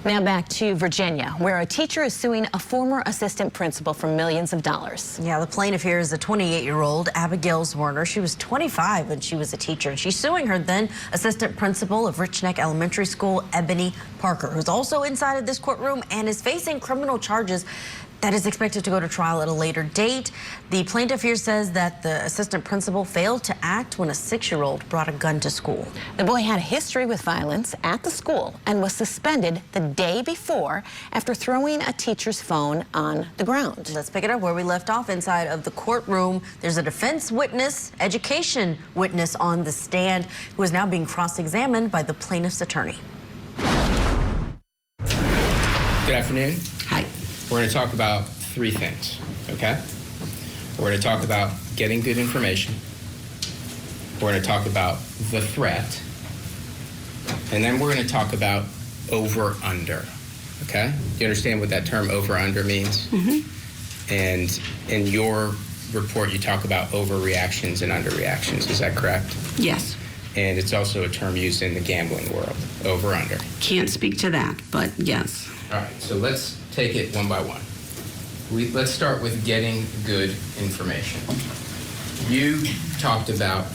Now back to Virginia, where a teacher is suing a former assistant principal for millions of dollars. Yeah, the plaintiff here is a 28-year-old Abigail Werner. She was 25 when she was a teacher, and she's suing her then assistant principal of Rich Neck Elementary School, Ebony Parker, who's also inside of this courtroom and is facing criminal charges that is expected to go to trial at a later date. The plaintiff here says that the assistant principal failed to act when a 6-year-old brought a gun to school. The boy had a history with violence at the school and was suspended the day before after throwing a teacher's phone on the ground. Let's pick it up where we left off inside of the courtroom. There's a defense witness, education witness on the stand who is now being cross-examined by the plaintiff's attorney. Good afternoon. Hi. We're going to talk about 3 things, okay? We're going to talk about getting good information. We're going to talk about the threat. And then we're going to talk about over-under, okay? Do you understand what that term over-under means? Mm-hmm. And in your report, you talk about overreactions and underreactions. Is that correct? Yes. And it's also a term used in the gambling world, over-under. Can't speak to that, but yes. All right, so let's take it one by one. Let's start with getting good information. You talked about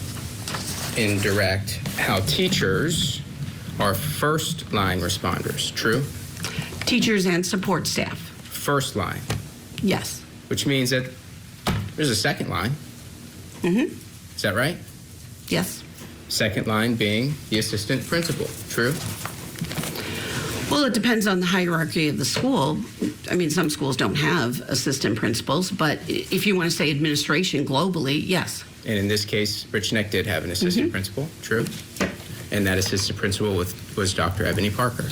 in direct how teachers are first-line responders, true? Teachers and support staff. First line, Yes. which means that there's a second line. Mm-hmm. Is that right? Yes. Second line being the assistant principal, true? Well, it depends on the hierarchy of the school. I mean, some schools don't have assistant principals, but if you want to say administration globally, yes. And in this case, Rich Neck did have an assistant principal, true? And that assistant principal was Dr. Ebony Parker.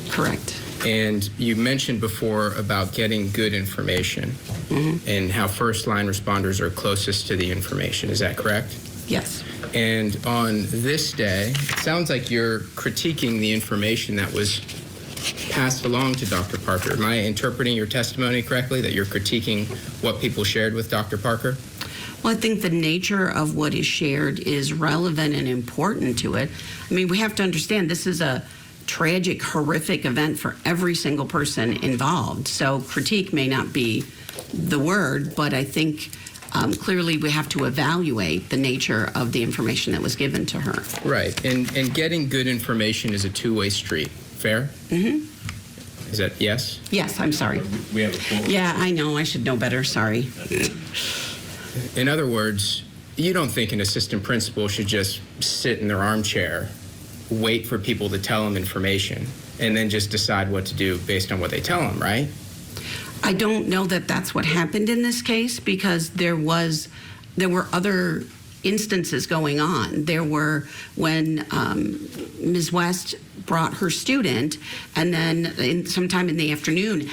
Correct. And you mentioned before about getting good information and how first-line responders are closest to the information. Is that correct? Yes. And on this day, it sounds like you're critiquing the information that was passed along to Dr. Parker. Am I interpreting your testimony correctly, that you're critiquing what people shared with Dr. Parker? Well, I think the nature of what is shared is relevant and important to it. I mean, we have to understand this is a tragic, horrific event for every single person involved. So critique may not be the word, but I think clearly we have to evaluate the nature of the information that was given to her. Right. And getting good information is a two-way street. Fair? Mm-hmm. Is that yes? Yes, I'm sorry. We have a quote. Yeah, I know. I should know better. Sorry. In other words, you don't think an assistant principal should just sit in their armchair, wait for people to tell them information, and then just decide what to do based on what they tell them, right? I don't know that that's what happened in this case because there were other instances going on. There were when Ms. West brought her student and then sometime in the afternoon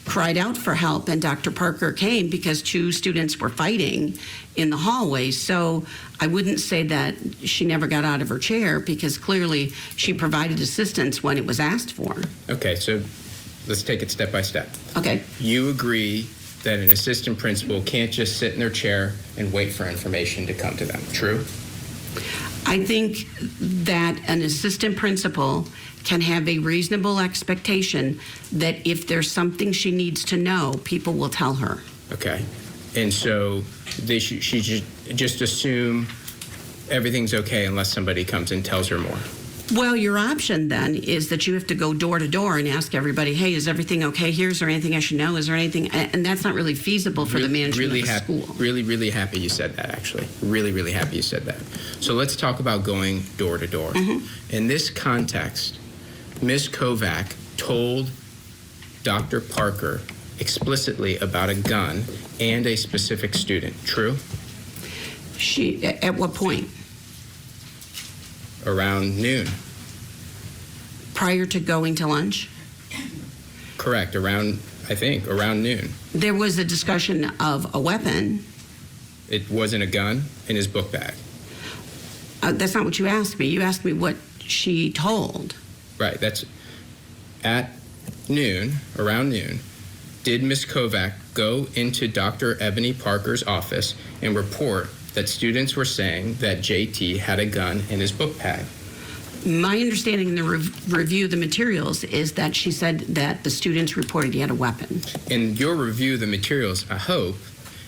cried out for help, and Dr. Parker came because 2 students were fighting in the hallway. So I wouldn't say that she never got out of her chair because clearly she provided assistance when it was asked for. Okay, so let's take it step by step. Okay. You agree that an assistant principal can't just sit in their chair and wait for information to come to them, true? I think that an assistant principal can have a reasonable expectation that if there's something she needs to know, people will tell her. Okay. And so she should just assume everything's okay unless somebody comes and tells her more. Well, your option then is that you have to go door to door and ask everybody, hey, is everything okay here? Is there anything I should know? Is there anything? And that's not really feasible for the management of the school. Really happy you said that, actually. Really happy you said that. So let's talk about going door to door. In this context, Ms. Kovac told Dr. Parker explicitly about a gun and a specific student, true? At what point? Around noon. Prior to going to lunch? Correct, around noon. There was a discussion of a weapon. It wasn't a gun in his book bag. That's not what you asked me. You asked me what she told. Right, that's at noon, around noon. Did Ms. Kovac go into Dr. Ebony Parker's office and report that students were saying that JT had a gun in his book bag? My understanding in the review of the materials is that she said that the students reported he had a weapon. And your review of the materials, I hope,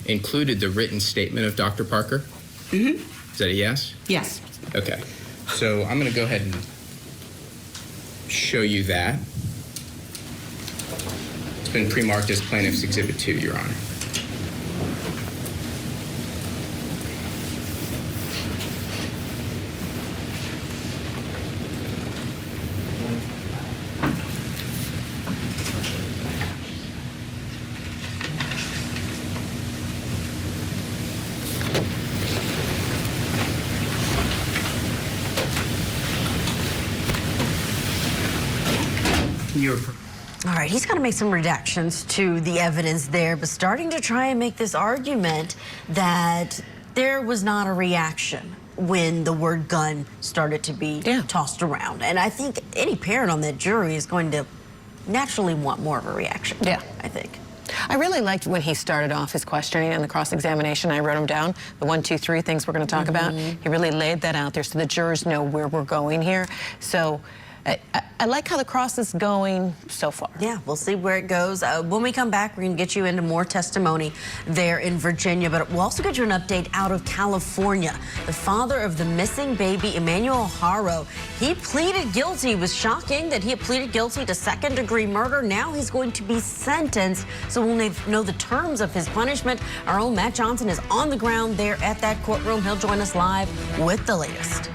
included the written statement of Dr. Parker? Mm-hmm. Is that a yes? Yes. Okay. So I'm going to go ahead and show you that. It's been pre-marked as Plaintiff's Exhibit 2, Your Honor. All right, he's got to make some redactions to the evidence there, but starting to try and make this argument that there was not a reaction when the word gun started to be tossed around. And I think any parent on that jury is going to naturally want more of a reaction. Yeah. I think. I really liked when he started off his questioning and the cross-examination. I wrote them down, the 1, 2, 3 things we're going to talk about. He really laid that out there so the jurors know where we're going here. So I like how the cross is going so far. Yeah, we'll see where it goes. When we come back, we're going to get you into more testimony there in Virginia, but we'll also get you an update out of California. The father of the missing baby, Emmanuel Haro, he pleaded guilty. It was shocking that he had pleaded guilty to second-degree murder. Now he's going to be sentenced, so we'll know the terms of his punishment. Our own Matt Johnson is on the ground there at that courtroom. He'll join us live with the latest.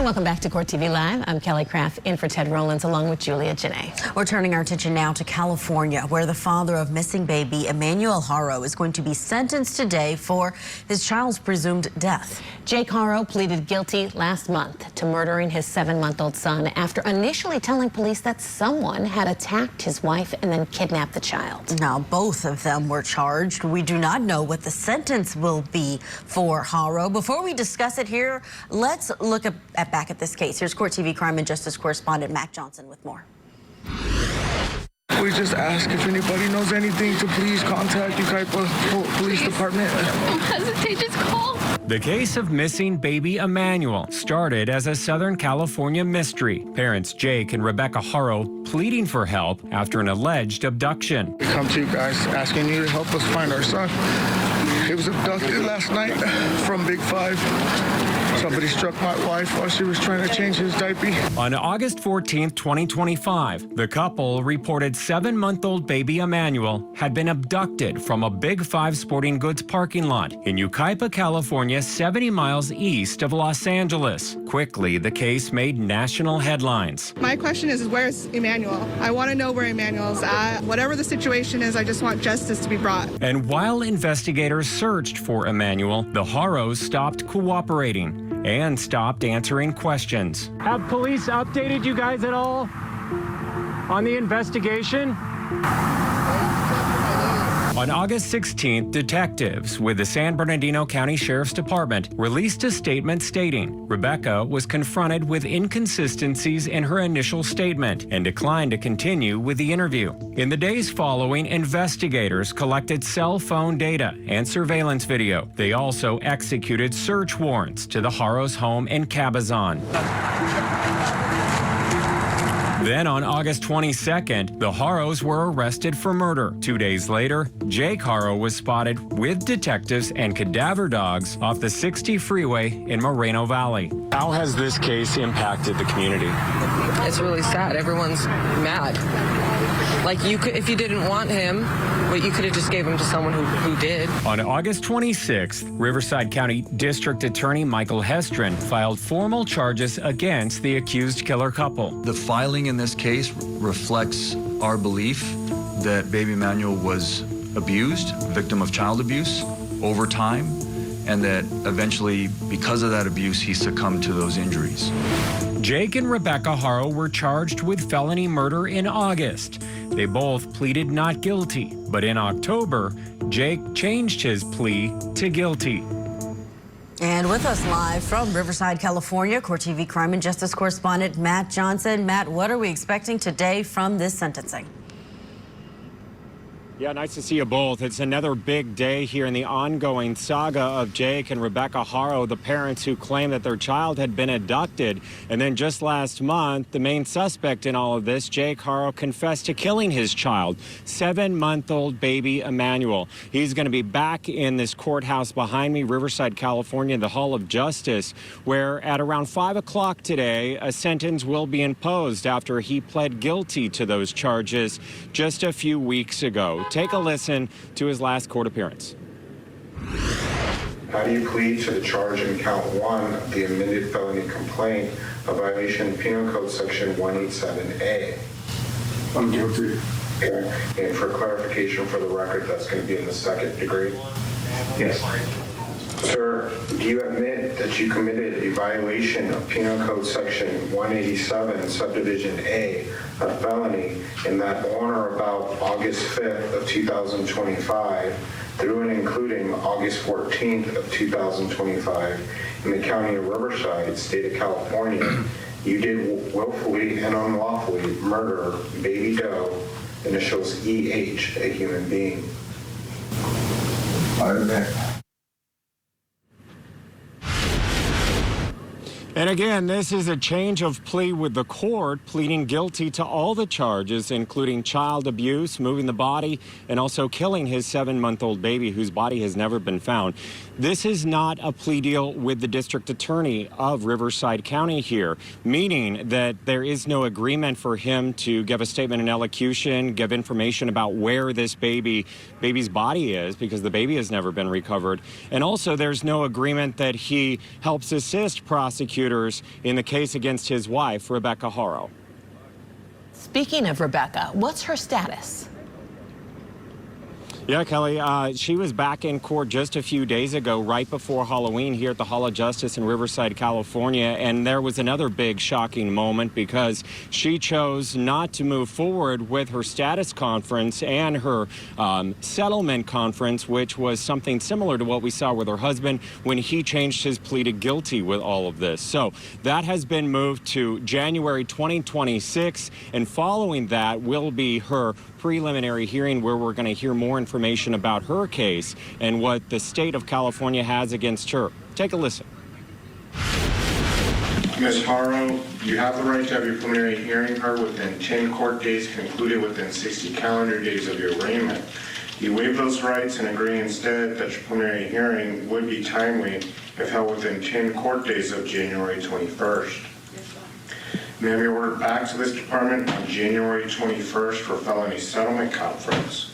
Welcome back to Court TV Live. I'm Kelly Craft in for Ted Rollins along with Julia Janae. We're turning our attention now to California, where the father of missing baby Emmanuel Haro is going to be sentenced today for his child's presumed death. Jake Haro pleaded guilty last month to murdering his 7-month-old son after initially telling police that someone had attacked his wife and then kidnapped the child. Now, both of them were charged. We do not know what the sentence will be for Haro. Before we discuss it here, let's look back at this case. Here's Court TV crime and justice correspondent Matt Johnson with more. We just ask if anybody knows anything to please contact Yucaipa Police Department. Don't hesitate, just call. The case of missing baby Emmanuel started as a Southern California mystery. Parents Jake and Rebecca Haro pleading for help after an alleged abduction. We come to you guys asking you to help us find our son. He was abducted last night from Big 5. Somebody struck my wife while she was trying to change his diaper. On August 14, 2025, the couple reported 7-month-old baby Emmanuel had been abducted from a Big 5 sporting goods parking lot in Yucaipa, California, 70 miles east of Los Angeles. Quickly, the case made national headlines. My question is where's Emmanuel? I want to know where Emmanuel's at. Whatever the situation is, I just want justice to be brought. And while investigators searched for Emmanuel, the Haros stopped cooperating and stopped answering questions. Have police updated you guys at all on the investigation? On August 16th, detectives with the San Bernardino County Sheriff's Department released a statement stating Rebecca was confronted with inconsistencies in her initial statement and declined to continue with the interview. In the days following, investigators collected cell phone data and surveillance video. They also executed search warrants to the Haros home in Cabazon. Then on August 22nd, the Haros were arrested for murder. 2 days later, Jake Haro was spotted with detectives and cadaver dogs off the 60 freeway in Moreno Valley. How has this case impacted the community? It's really sad. Everyone's mad. Like, you could, if you didn't want him, but you could have just gave him to someone who did. On August 26th, Riverside County District Attorney Michael Hestron filed formal charges against the accused killer couple. The filing in this case reflects our belief that baby Emmanuel was abused, victim of child abuse over time, and that eventually, because of that abuse, he succumbed to those injuries. Jake and Rebecca Haro were charged with felony murder in August. They both pleaded not guilty, but in October, Jake changed his plea to guilty. And with us live from Riverside, California, Court TV crime and justice correspondent Matt Johnson. Matt, what are we expecting today from this sentencing? Yeah, nice to see you both. It's another big day here in the ongoing saga of Jake and Rebecca Haro, the parents who claim that their child had been abducted. And then just last month, the main suspect in all of this, Jake Haro, confessed to killing his child, 7-month-old baby Emmanuel. He's going to be back in this courthouse behind me, Riverside, California, the Hall of Justice, where at around 5 o'clock today, a sentence will be imposed after he pled guilty to those charges just a few weeks ago. Take a listen to his last court appearance. How do you plead to the charge in count 1 of the amended felony complaint of violation of Penal Code Section 187A? I'm guilty. And for clarification for the record, that's going to be in the second degree? Yes. Sir, do you admit that you committed a violation of Penal Code Section 187, Subdivision A, a felony, in that on or about August 5th of 2025 through and including August 14th of 2025 in the County of Riverside, State of California, you did willfully and unlawfully murder baby Doe, initials EH, a human being? I admit. And again, this is a change of plea with the court, pleading guilty to all the charges, including child abuse, moving the body, and also killing his 7-month-old baby whose body has never been found. This is not a plea deal with the district attorney of Riverside County here, meaning that there is no agreement for him to give a statement in elocution, give information about where this baby's body is, because the baby has never been recovered. And also there's no agreement that he helps assist prosecutors in the case against his wife, Rebecca Haro. Speaking of Rebecca, what's her status? Yeah, Kelly, she was back in court just a few days ago, right before Halloween here at the Hall of Justice in Riverside, California. And there was another big shocking moment because she chose not to move forward with her status conference and her settlement conference, which was something similar to what we saw with her husband when he changed his plea to guilty with all of this. So that has been moved to January 2026. And following that will be her preliminary hearing where we're going to hear more information about her case and what the state of California has against her. Take a listen. Ms. Haro, you have the right to have your preliminary hearing heard within 10 court days concluded within 60 calendar days of your arraignment. You waive those rights and agree instead that your preliminary hearing would be timely if held within 10 court days of January 21st. Ma'am, you're ordered back to this department on January 21st for felony settlement conference.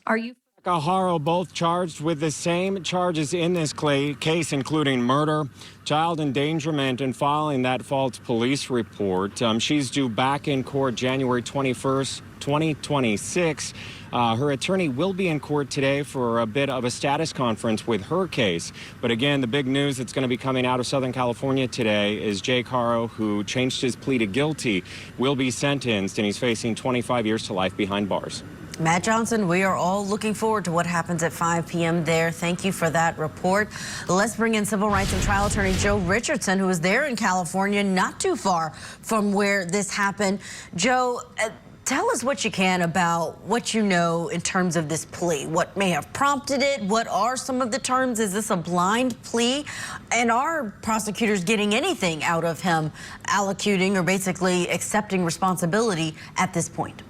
Are you? Haro both charged with the same charges in this case, including murder, child endangerment, and filing that false police report. She's due back in court January 21st, 2026. Her attorney will be in court today for a bit of a status conference with her case. But again, the big news that's going to be coming out of Southern California today is Jake Haro, who changed his plea to guilty, will be sentenced, and he's facing 25 years to life behind bars. Matt Johnson, we are all looking forward to what happens at 5 p.m. there. Thank you for that report. Let's bring in civil rights and trial attorney Joe Richardson, who is there in California, not too far from where this happened. Joe, tell us what you can about what you know in terms of this plea. What may have prompted it? What are some of the terms? Is this a blind plea? And are prosecutors getting anything out of him allocuting or basically accepting responsibility at this point?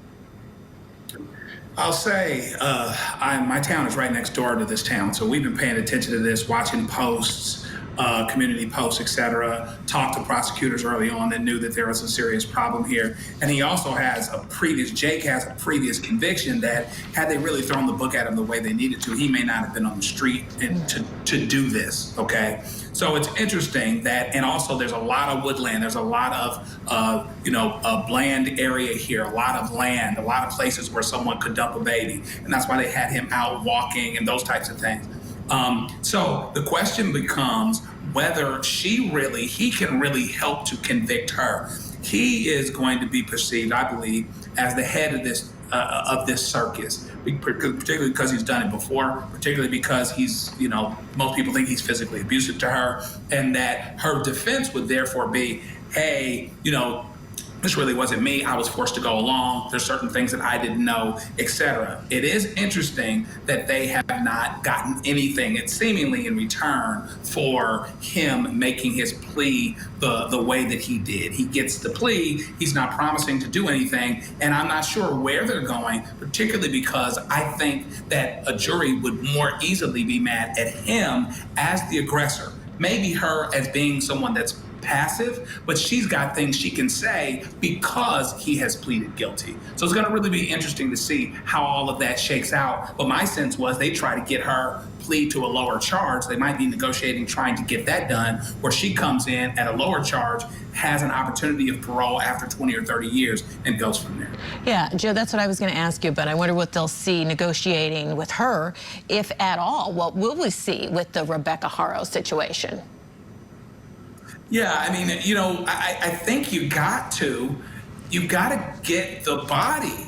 I'll say my town is right next door to this town, so we've been paying attention to this, watching posts, community posts, etc. Talked to prosecutors early on that knew that there was a serious problem here. And he also has Jake has a previous conviction that had they really thrown the book at him the way they needed to, he may not have been on the street to do this, okay? So it's interesting that, and also there's a lot of woodland, there's a lot of, a bland area here, a lot of land, a lot of places where someone could dump a baby. And that's why they had him out walking and those types of things. So the question becomes whether he can really help to convict her. He is going to be perceived, I believe, as the head of this circus, particularly because he's done it before, particularly because he's, most people think he's physically abusive to her, and that her defense would therefore be, hey, this really wasn't me. I was forced to go along. There's certain things that I didn't know, etc. It is interesting that they have not gotten anything, it's seemingly in return for him making his plea the way that he did. He gets the plea, he's not promising to do anything, and I'm not sure where they're going, particularly because I think that a jury would more easily be mad at him as the aggressor. Maybe her as being someone that's passive, but she's got things she can say because he has pleaded guilty. So it's going to really be interesting to see how all of that shakes out. But my sense was they try to get her plead to a lower charge. They might be negotiating, trying to get that done, where she comes in at a lower charge, has an opportunity of parole after 20 or 30 years, and goes from there. Yeah, Joe, that's what I was going to ask you, but I wonder what they'll see negotiating with her, if at all. What will we see with the Rebecca Haro situation? Yeah, I mean, you know, I think you got to get the body,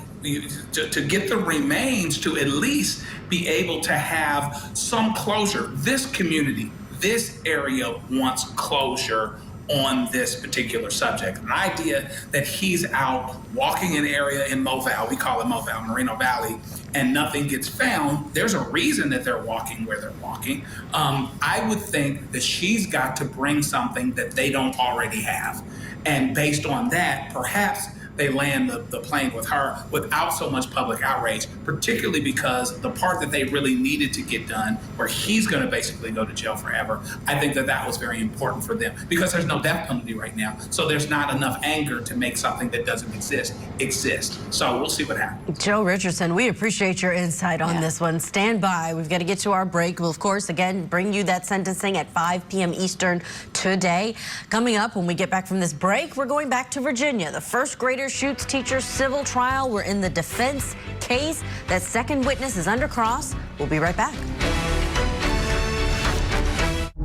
to get the remains, to at least be able to have some closure. This community, this area wants closure on this particular subject. An idea that he's out walking an area in Moval, we call it Moval, Moreno Valley, and nothing gets found. There's a reason that they're walking where they're walking. I would think that she's got to bring something that they don't already have. And based on that, perhaps they land the plane with her without so much public outrage, particularly because the part that they really needed to get done, where he's going to basically go to jail forever, I think that was very important for them, because there's no death penalty right now. So there's not enough anger to make something that doesn't exist. So we'll see what happens. Joe Richardson, we appreciate your insight on this one. Stand by. We've got to get to our break. We'll, of course, again, bring you that sentencing at 5 p.m. Eastern today. Coming up, when we get back from this break, we're going back to Virginia. The first grader shoots teacher civil trial. We're in the defense case. That second witness is under cross. We'll be right back.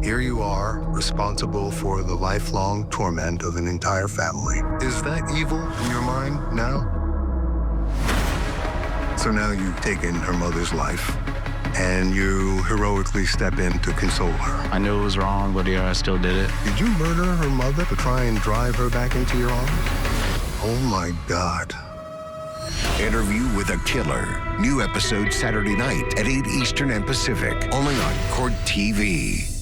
Here you are, responsible for the lifelong torment of an entire family. Is that evil in your mind now? So now you've taken her mother's life, and you heroically step in to console her. I knew it was wrong, but yeah, I still did it. Did you murder her mother to try and drive her back into your arms? Oh my God. Interview with a Killer. New episode Saturday night at 8 Eastern and Pacific, only on Court TV.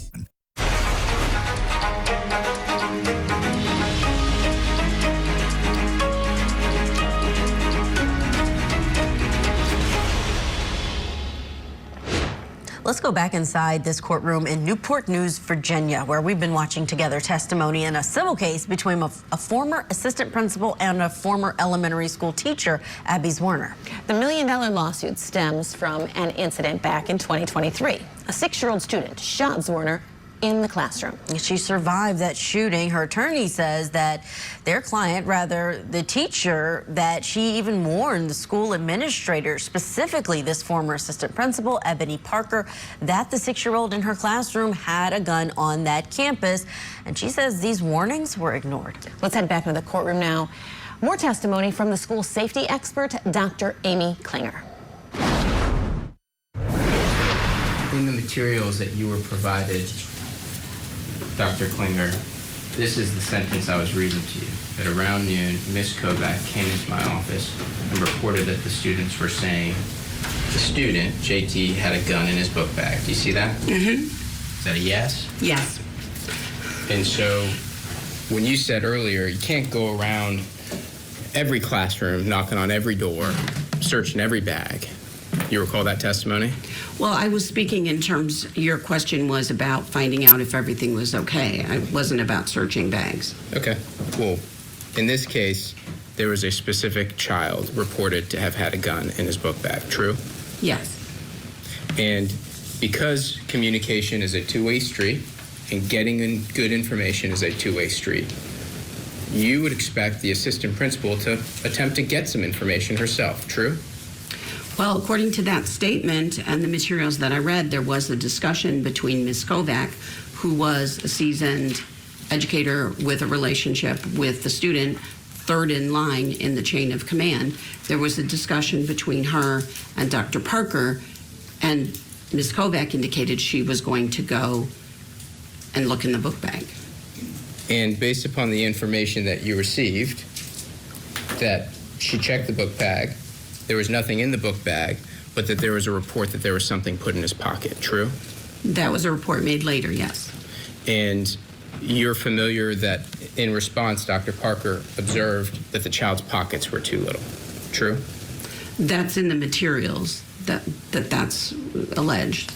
Let's go back inside this courtroom in Newport News, Virginia, where we've been watching together testimony in a civil case between a former assistant principal and a former elementary school teacher, Abby Zwerner. The $1 million lawsuit stems from an incident back in 2023. A 6-year-old student shot Zwerner in the classroom. She survived that shooting. Her attorney says that their client, rather the teacher, that she even warned the school administrator, specifically this former assistant principal, Ebony Parker, that the 6-year-old in her classroom had a gun on that campus. And she says these warnings were ignored. Let's head back into the courtroom now. More testimony from the school safety expert, Dr. Amy Klinger. In the materials that you were provided, Dr. Klinger, this is the sentence I was reading to you. At around noon, Ms. Kovac came into my office and reported that the students were saying the student, JT, had a gun in his book bag. Do you see that? Mm-hmm. Is that a yes? Yes. And so when you said earlier, you can't go around every classroom, knocking on every door, searching every bag. You recall that testimony? Well, I was speaking in terms, your question was about finding out if everything was okay. It wasn't about searching bags. Okay. Well, in this case, there was a specific child reported to have had a gun in his book bag. True? Yes. And because communication is a two-way street and getting in good information is a two-way street, you would expect the assistant principal to attempt to get some information herself. True? Well, according to that statement and the materials that I read, there was a discussion between Ms. Kovac, who was a seasoned educator with a relationship with the student, third in line in the chain of command. There was a discussion between her and Dr. Parker, and Ms. Kovac indicated she was going to go and look in the book bag. And based upon the information that you received, that she checked the book bag, there was nothing in the book bag, but that there was a report that there was something put in his pocket, true? That was a report made later, yes. And you're familiar that in response, Dr. Parker observed that the child's pockets were too little, true? That's in the materials that's alleged.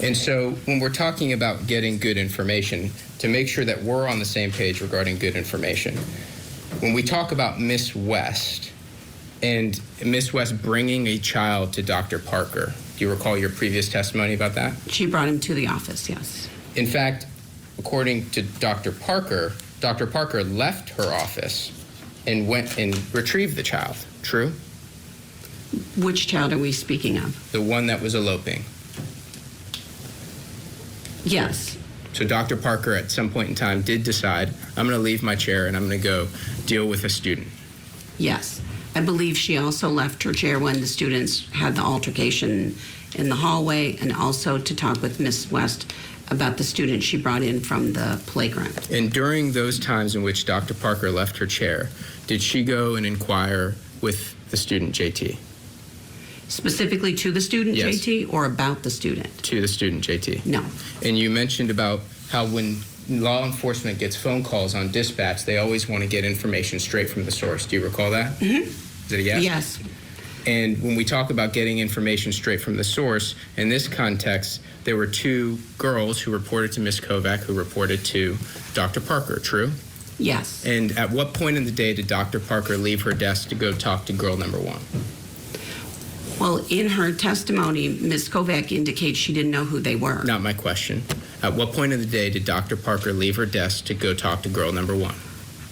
And so when we're talking about getting good information, to make sure that we're on the same page regarding good information, when we talk about Miss West and Miss West bringing a child to Dr. Parker, do you recall your previous testimony about that? She brought him to the office, yes. In fact, according to Dr. Parker left her office and went and retrieved the child, true? Which child are we speaking of? The one that was eloping. Yes. So Dr. Parker at some point in time did decide, I'm going to leave my chair and I'm going to go deal with a student. Yes. I believe she also left her chair when the students had the altercation in the hallway, and also to talk with Miss West about the student she brought in from the playground. And during those times in which Dr. Parker left her chair, did she go and inquire with the student, JT? Specifically to the student, yes. JT, or about the student? To the student, JT. No. And you mentioned about how when law enforcement gets phone calls on dispatch, they always want to get information straight from the source. Do you recall that? Mm-hmm. Is it a yes? Yes. And when we talk about getting information straight from the source, in this context, there were two girls who reported to Ms. Kovac who reported to Dr. Parker, true? Yes. And at what point in the day did Dr. Parker leave her desk to go talk to girl number one? Well, in her testimony, Ms. Kovac indicates she didn't know who they were. Not my question. At what point of the day did Dr. Parker leave her desk to go talk to girl number one?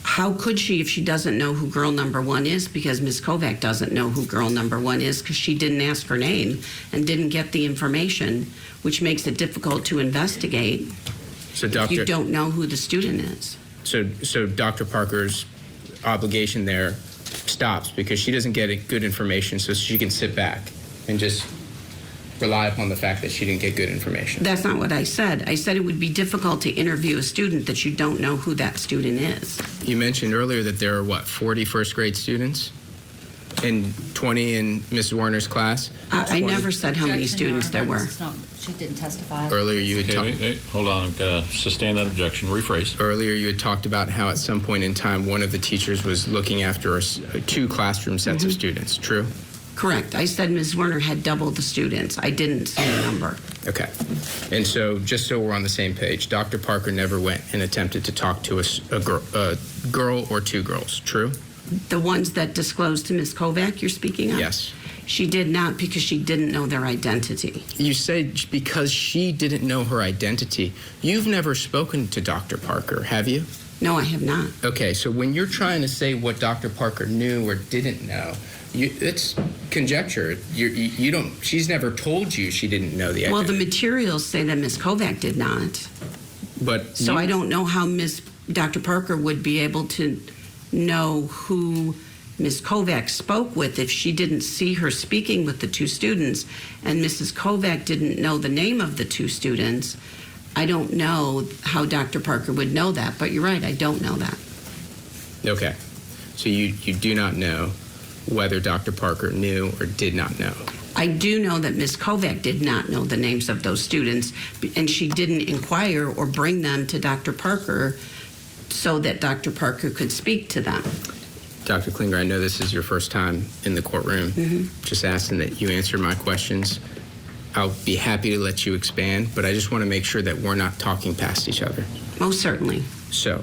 How could she if she doesn't know who girl number one is? Because Ms. Kovac doesn't know who girl number one is because she didn't ask her name and didn't get the information, which makes it difficult to investigate if you don't know who the student is. So Dr. Parker's obligation there stops because she doesn't get good information, so she can sit back and just rely upon the fact that she didn't get good information. That's not what I said. I said it would be difficult to interview a student that you don't know who that student is. You mentioned earlier that there are, 40 first grade students and 20 in Mrs. Warner's class? I never said how many students there were. She didn't testify. Earlier you had talked... Hold on, sustain that objection, rephrase. Earlier you had talked about how at some point in time one of the teachers was looking after two classroom sets of students, true? Correct. I said Ms. Werner had double the students. I didn't say a number. Okay. And so just so we're on the same page, Dr. Parker never went and attempted to talk to a girl or two girls, true? The ones that disclosed to Ms. Kovac you're speaking of? Yes. She did not because she didn't know their identity. You say because she didn't know her identity. You've never spoken to Dr. Parker, have you? No, I have not. Okay, so when you're trying to say what Dr. Parker knew or didn't know, it's conjecture. You don't. She's never told you she didn't know the identity. Well, the materials say that Ms. Kovac did not. But so I don't know how Dr. Parker would be able to know who Ms. Kovac spoke with if she didn't see her speaking with the two students and Mrs. Kovac didn't know the name of the two students. I don't know how Dr. Parker would know that, but you're right, I don't know that. Okay. So you do not know whether Dr. Parker knew or did not know. I do know that Ms. Kovac did not know the names of those students, and she didn't inquire or bring them to Dr. Parker so that Dr. Parker could speak to them. Dr. Klinger, I know this is your first time in the courtroom. Just asking that you answer my questions. I'll be happy to let you expand, but I just want to make sure that we're not talking past each other. Most certainly. So,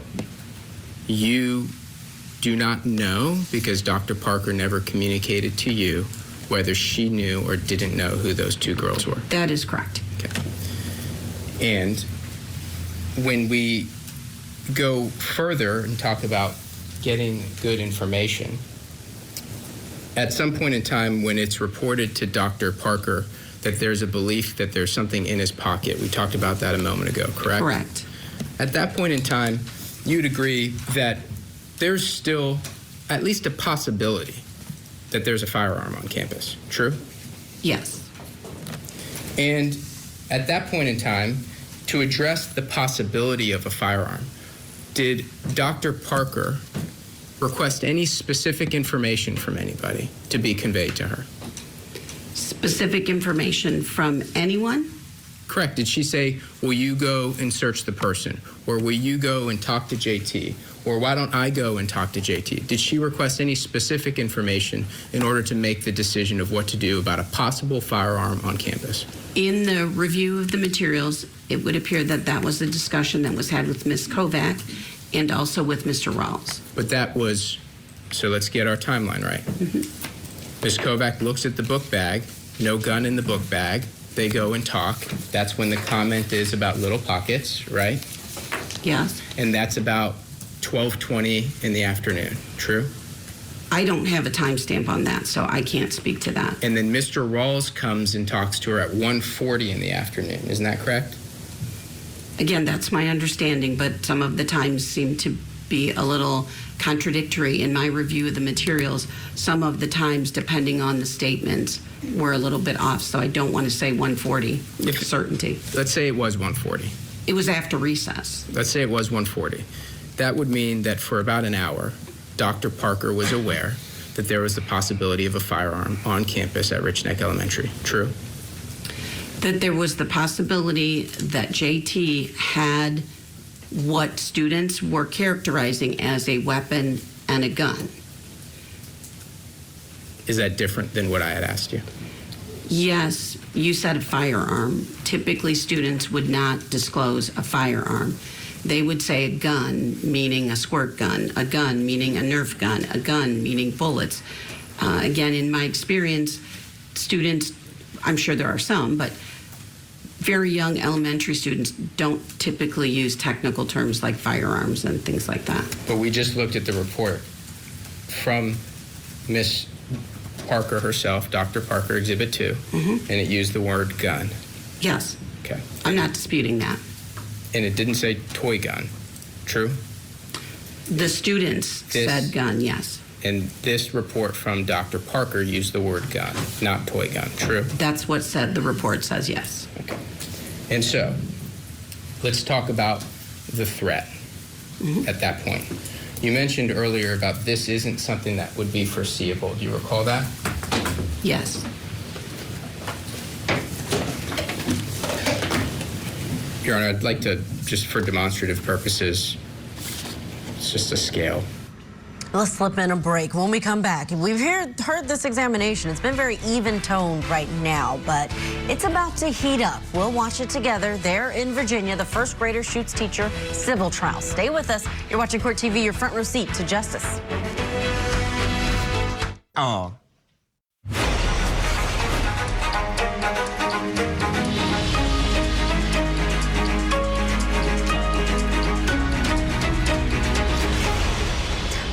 you do not know, because Dr. Parker never communicated to you, whether she knew or didn't know who those two girls were? That is correct. Okay. And when we go further and talk about getting good information, at some point in time when it's reported to Dr. Parker that there's a belief that there's something in his pocket, we talked about that a moment ago, correct? Correct. At that point in time, you'd agree that there's still at least a possibility that there's a firearm on campus, true? Yes. And at that point in time, to address the possibility of a firearm, did Dr. Parker request any specific information from anybody to be conveyed to her? Specific information from anyone? Correct. Did she say, will you go and search the person? Or will you go and talk to JT? Or why don't I go and talk to JT? Did she request any specific information in order to make the decision of what to do about a possible firearm on campus? In the review of the materials, it would appear that that was a discussion that was had with Ms. Kovac and also with Mr. Rawls. But that was, so let's get our timeline right. Ms. Kovac looks at the book bag, no gun in the book bag. They go and talk. That's when the comment is about little pockets, right? Yes. And that's about 12:20 in the afternoon, true? I don't have a timestamp on that, so I can't speak to that. And then Mr. Rawls comes and talks to her at 1:40 in the afternoon. Isn't that correct? Again, that's my understanding, but some of the times seem to be a little contradictory in my review of the materials. Some of the times, depending on the statements, were a little bit off, so I don't want to say 1:40 with certainty. Let's say it was 1:40. It was after recess. Let's say it was 1:40. That would mean that for about an hour, Dr. Parker was aware that there was the possibility of a firearm on campus at Rich Neck Elementary. True? That there was the possibility that JT had what students were characterizing as a weapon and a gun. Is that different than what I had asked you? Yes, you said a firearm. Typically, students would not disclose a firearm. They would say a gun, meaning a squirt gun, a gun, meaning a Nerf gun, a gun, meaning bullets. Again, in my experience, students, I'm sure there are some, but very young elementary students don't typically use technical terms like firearms and things like that. But we just looked at the report from Miss Parker herself, Dr. Parker, Exhibit 2, and it used the word gun. Yes. Okay. I'm not disputing that. And it didn't say toy gun. True? The students said gun, yes. And this report from Dr. Parker used the word gun, not toy gun. True? That's what said the report says, yes. Okay. And so, let's talk about the threat at that point. You mentioned earlier about this isn't something that would be foreseeable. Do you recall that? Yes. Your Honor, I'd like to, just for demonstrative purposes, it's just a scale. Let's slip in a break. When we come back, we've heard this examination. It's been very even-toned right now, but it's about to heat up. We'll watch it together. There in Virginia, the first grader shoots teacher, civil trial. Stay with us. You're watching Court TV, your front row seat to justice. Oh.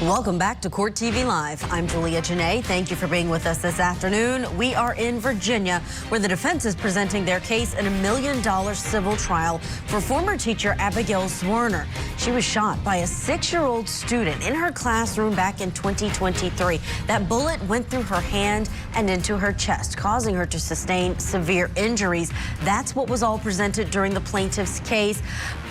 Welcome back to Court TV Live. I'm Julia Janae. Thank you for being with us this afternoon. We are in Virginia, where the defense is presenting their case in $1 million civil trial for former teacher Abigail Zwerner. She was shot by a 6-year-old student in her classroom back in 2023. That bullet went through her hand and into her chest, causing her to sustain severe injuries. That's what was all presented during the plaintiff's case.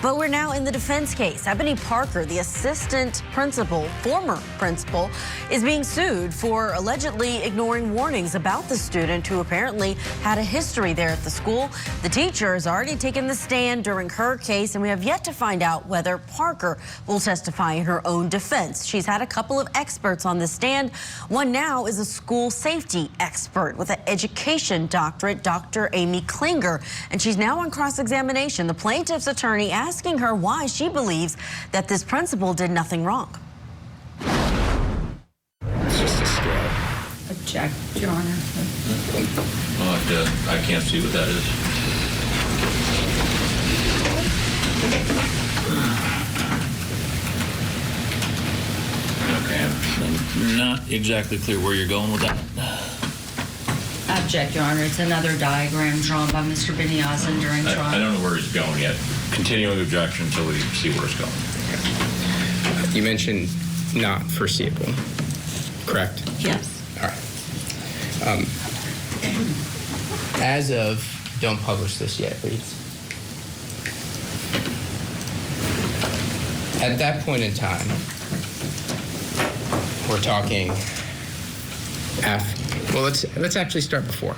But we're now in the defense case. Ebony Parker, the assistant principal, former principal, is being sued for allegedly ignoring warnings about the student who apparently had a history there at the school. The teacher has already taken the stand during her case, and we have yet to find out whether Parker will testify in her own defense. She's had a couple of experts on the stand. One now is a school safety expert with an education doctorate, Dr. Amy Klinger, and she's now on cross-examination. The plaintiff's attorney asking her why she believes that this principal did nothing wrong. It's just a scale. Object, Your Honor. Well, I can't see what that is. Okay, I'm not exactly clear where you're going with that. Object, Your Honor. It's another diagram drawn by Mr. Beniozen during trial. I don't know where he's going yet. Continuing objection until we see where it's going. Okay. You mentioned not foreseeable, correct? Yes. All right. As of, don't publish this yet, please. At that point in time, we're talking, well, let's actually start before.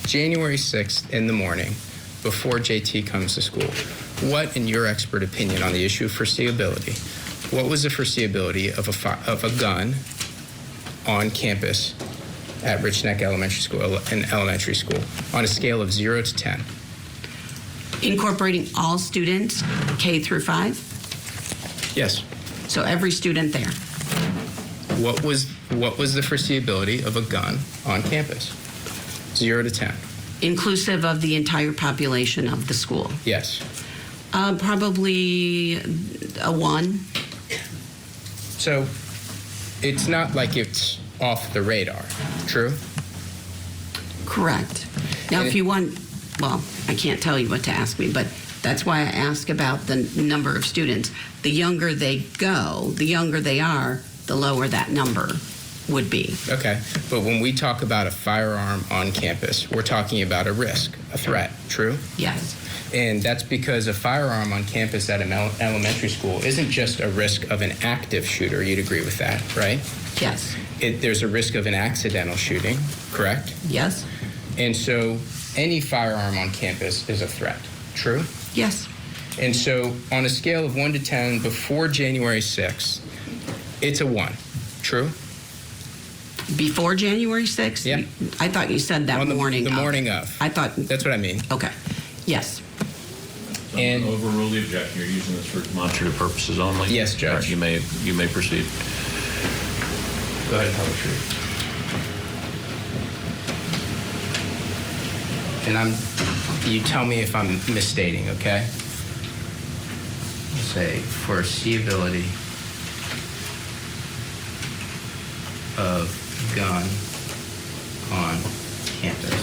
January 6th in the morning, before JT comes to school, what, in your expert opinion on the issue of foreseeability, what was the foreseeability of a gun on campus at Rich Neck Elementary School, an elementary school, on a scale of 0 to 10? Incorporating all students, K through 5? Yes. So every student there. What was the foreseeability of a gun on campus? 0 to 10. Inclusive of the entire population of the school? Yes. Probably a 1. So it's not like it's off the radar, true? Correct. Now, if you want, well, I can't tell you what to ask me, but that's why I ask about the number of students. The younger they go, the younger they are, the lower that number would be. Okay, but when we talk about a firearm on campus, we're talking about a risk, a threat, true? Yes. And that's because a firearm on campus at an elementary school isn't just a risk of an active shooter. You'd agree with that, right? Yes. There's a risk of an accidental shooting, correct? Yes. And so any firearm on campus is a threat, true? Yes. And so on a scale of 1 to 10 before January 6th, it's a 1, true? Before January 6th? Yeah. I thought you said that morning. The morning of. I thought. That's what I mean. Okay. Yes. And overrule the objection. You're using this for demonstrative purposes only. Yes, Judge. You may proceed. Go ahead, Public Read. And you tell me if I'm misstating, okay? Say foreseeability of gun on campus.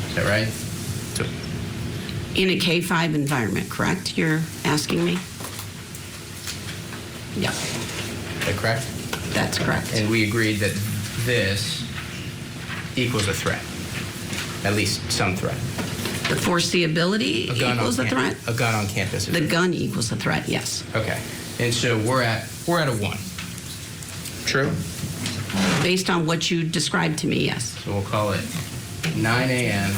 Is that right? In a K-5 environment, correct? You're asking me? Yeah. Is that correct? That's correct. And we agreed that this equals a threat, at least some threat. The foreseeability equals a threat? A gun on campus. The gun equals a threat, yes. Okay. And so we're at a 1. True? Based on what you described to me, yes. So we'll call it 9 a.m.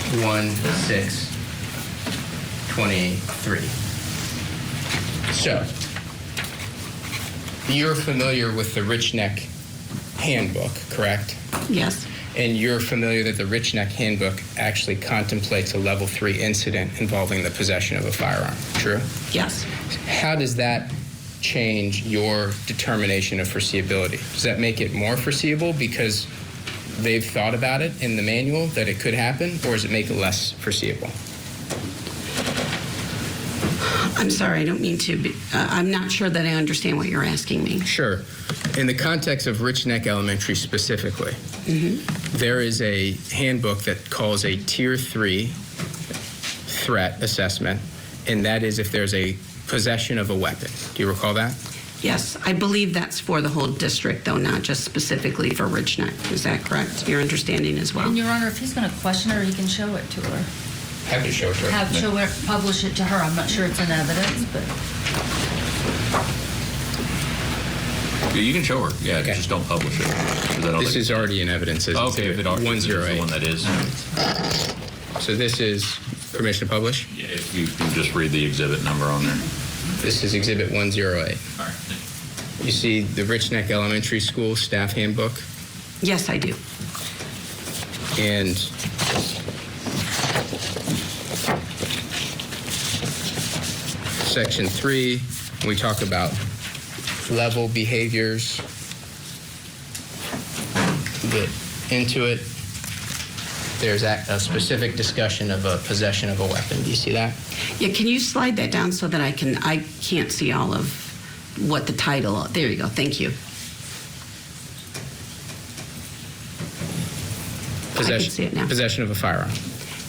1/6/23. So you're familiar with the Rich Neck Handbook, correct? Yes. And you're familiar that the Rich Neck Handbook actually contemplates a level 3 incident involving the possession of a firearm, true? Yes. How does that change your determination of foreseeability? Does that make it more foreseeable because they've thought about it in the manual that it could happen, or does it make it less foreseeable? I'm sorry, I don't mean to be, I'm not sure that I understand what you're asking me. Sure. In the context of Rich Neck Elementary specifically, there is a handbook that calls a Tier 3 threat assessment, and that is if there's a possession of a weapon. Do you recall that? Yes, I believe that's for the whole district, though, not just specifically for Rich Neck. Is that correct? Your understanding as well? And Your Honor, if he's going to question her, he can show it to her. Happy to show it to her. Publish it to her. I'm not sure it's in evidence, but. Yeah, you can show her. Yeah, okay. Just don't publish it. This is already in evidence. As okay, if it already 108. is the one that is. So this is permission to publish? Yeah, if you can just read the exhibit number on there. This is exhibit 108. All right. You see the Rich Neck Elementary School staff handbook? Yes, I do. And section 3, we talk about level behaviors. Get into it. There's a specific discussion of a possession of a weapon. Do you see that? Yeah, can you slide that down so that I can't see all of what the title, there you go, thank you. I can see it now. Possession of a firearm,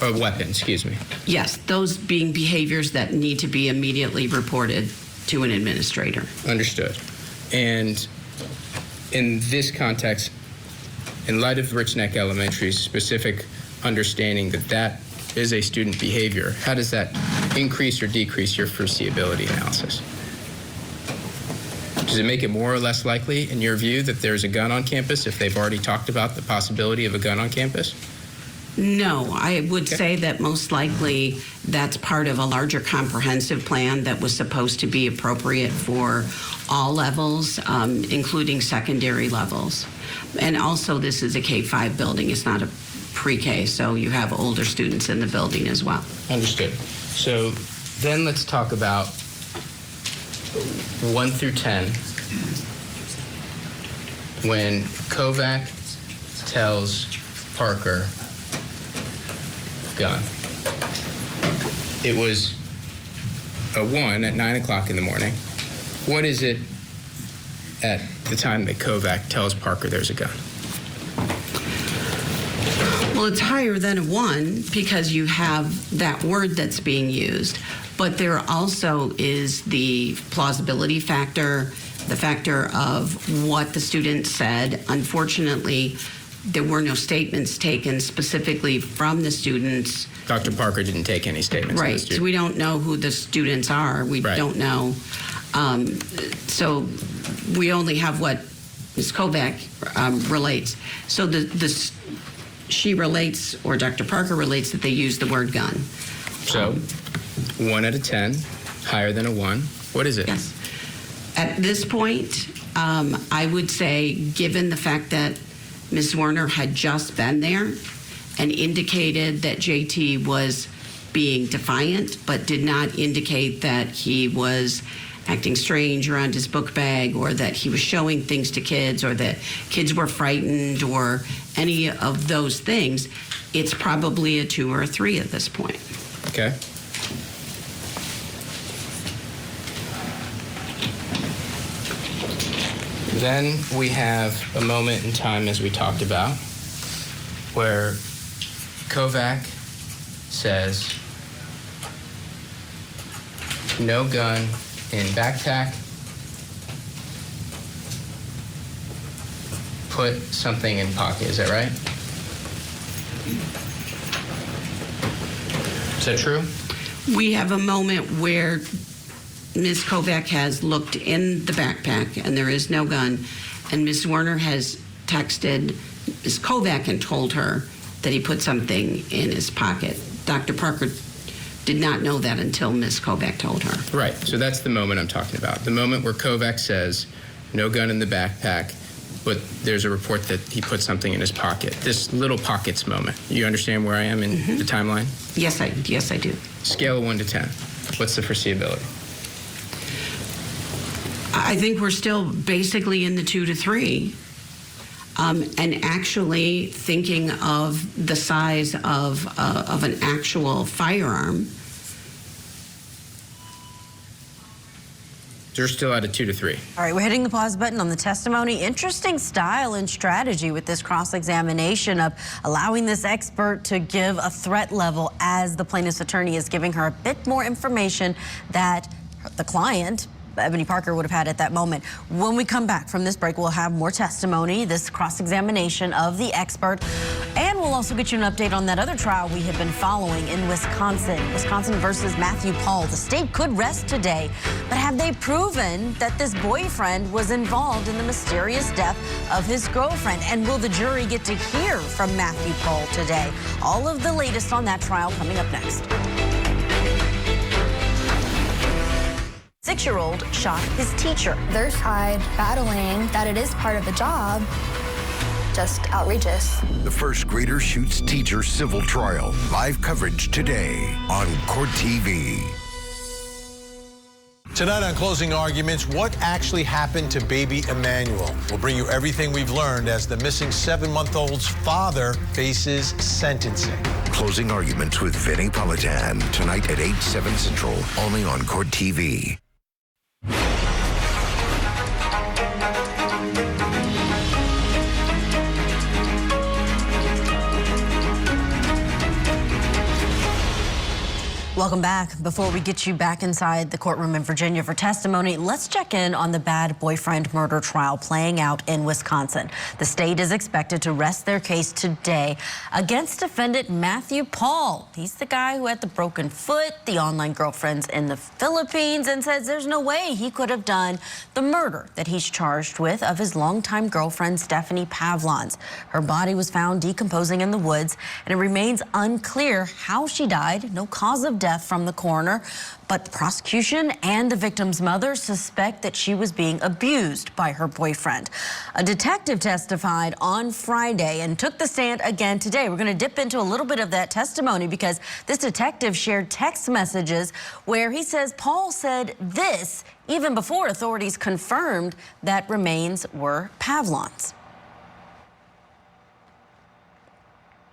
or weapon, excuse me. Yes, those being behaviors that need to be immediately reported to an administrator. Understood. And in this context, in light of Rich Neck Elementary's specific understanding that that is a student behavior, how does that increase or decrease your foreseeability analysis? Does it make it more or less likely, in your view, that there's a gun on campus if they've already talked about the possibility of a gun on campus? No, I would say that most likely that's part of a larger comprehensive plan that was supposed to be appropriate for all levels, including secondary levels. And also, this is a K-5 building. It's not a pre-K, so you have older students in the building as well. Understood. So then let's talk about 1 through 10. When Kovac tells Parker, gun. It was a 1 at 9 o'clock in the morning. What is it at the time that Kovac tells Parker there's a gun? Well, it's higher than a 1 because you have that word that's being used, but there also is the plausibility factor, the factor of what the student said. Unfortunately, there were no statements taken specifically from the students. Dr. Parker didn't take any statements. Right, so we don't know who the students are. We don't know. So we only have what Ms. Kovac relates. So she relates, or Dr. Parker relates, that they used the word gun. So 1 out of 10, higher than a 1. What is it? Yes. At this point, I would say, given the fact that Ms. Werner had just been there and indicated that JT was being defiant, but did not indicate that he was acting strange around his book bag, or that he was showing things to kids, or that kids were frightened, or any of those things, it's probably a 2 or a 3 at this point. Okay. Then we have a moment in time, as we talked about, where Kovac says, no gun in backpack, put something in pocket. Is that right? Is that true? We have a moment where Ms. Kovac has looked in the backpack and there is no gun, and Ms. Werner has texted Ms. Kovac and told her that he put something in his pocket. Dr. Parker did not know that until Ms. Kovac told her. Right, so that's the moment I'm talking about. The moment where Kovac says, no gun in the backpack, but there's a report that he put something in his pocket. This little pockets moment. You understand where I am in the timeline? Yes, I do. Scale of 1 to 10. What's the foreseeability? I think we're still basically in the 2 to 3. And actually thinking of the size of an actual firearm. You're still at a 2 to 3. All right, we're hitting the pause button on the testimony. Interesting style and strategy with this cross-examination of allowing this expert to give a threat level as the plaintiff's attorney is giving her a bit more information that the client, Ebony Parker, would have had at that moment. When we come back from this break, we'll have more testimony, this cross-examination of the expert, and we'll also get you an update on that other trial we have been following in Wisconsin. Wisconsin versus Matthew Paul. The state could rest today, but have they proven that this boyfriend was involved in the mysterious death of his girlfriend? And will the jury get to hear from Matthew Paul today? All of the latest on that trial coming up next. 6-year-old shot his teacher. Their side battling that it is part of the job, just outrageous. The first grader shoots teacher civil trial. Live coverage today on Court TV. Tonight on Closing Arguments, what actually happened to baby Emmanuel? We'll bring you everything we've learned as the missing 7-month-old's father faces sentencing. Closing Arguments with Vinny Politan. Tonight at 8, 7 Central. Only on Court TV. Welcome back. Before we get you back inside the courtroom in Virginia for testimony, let's check in on the bad boyfriend murder trial playing out in Wisconsin. The state is expected to rest their case today against defendant Matthew Paul. He's the guy who had the broken foot, the online girlfriends in the Philippines, and says there's no way he could have done the murder that he's charged with of his longtime girlfriend, Stephanie Pavlons. Her body was found decomposing in the woods, and it remains unclear how she died. No cause of death from the coroner, but the prosecution and the victim's mother suspect that she was being abused by her boyfriend. A detective testified on Friday and took the stand again today. We're going to dip into a little bit of that testimony because this detective shared text messages where he says Paul said this even before authorities confirmed that remains were Pavlons.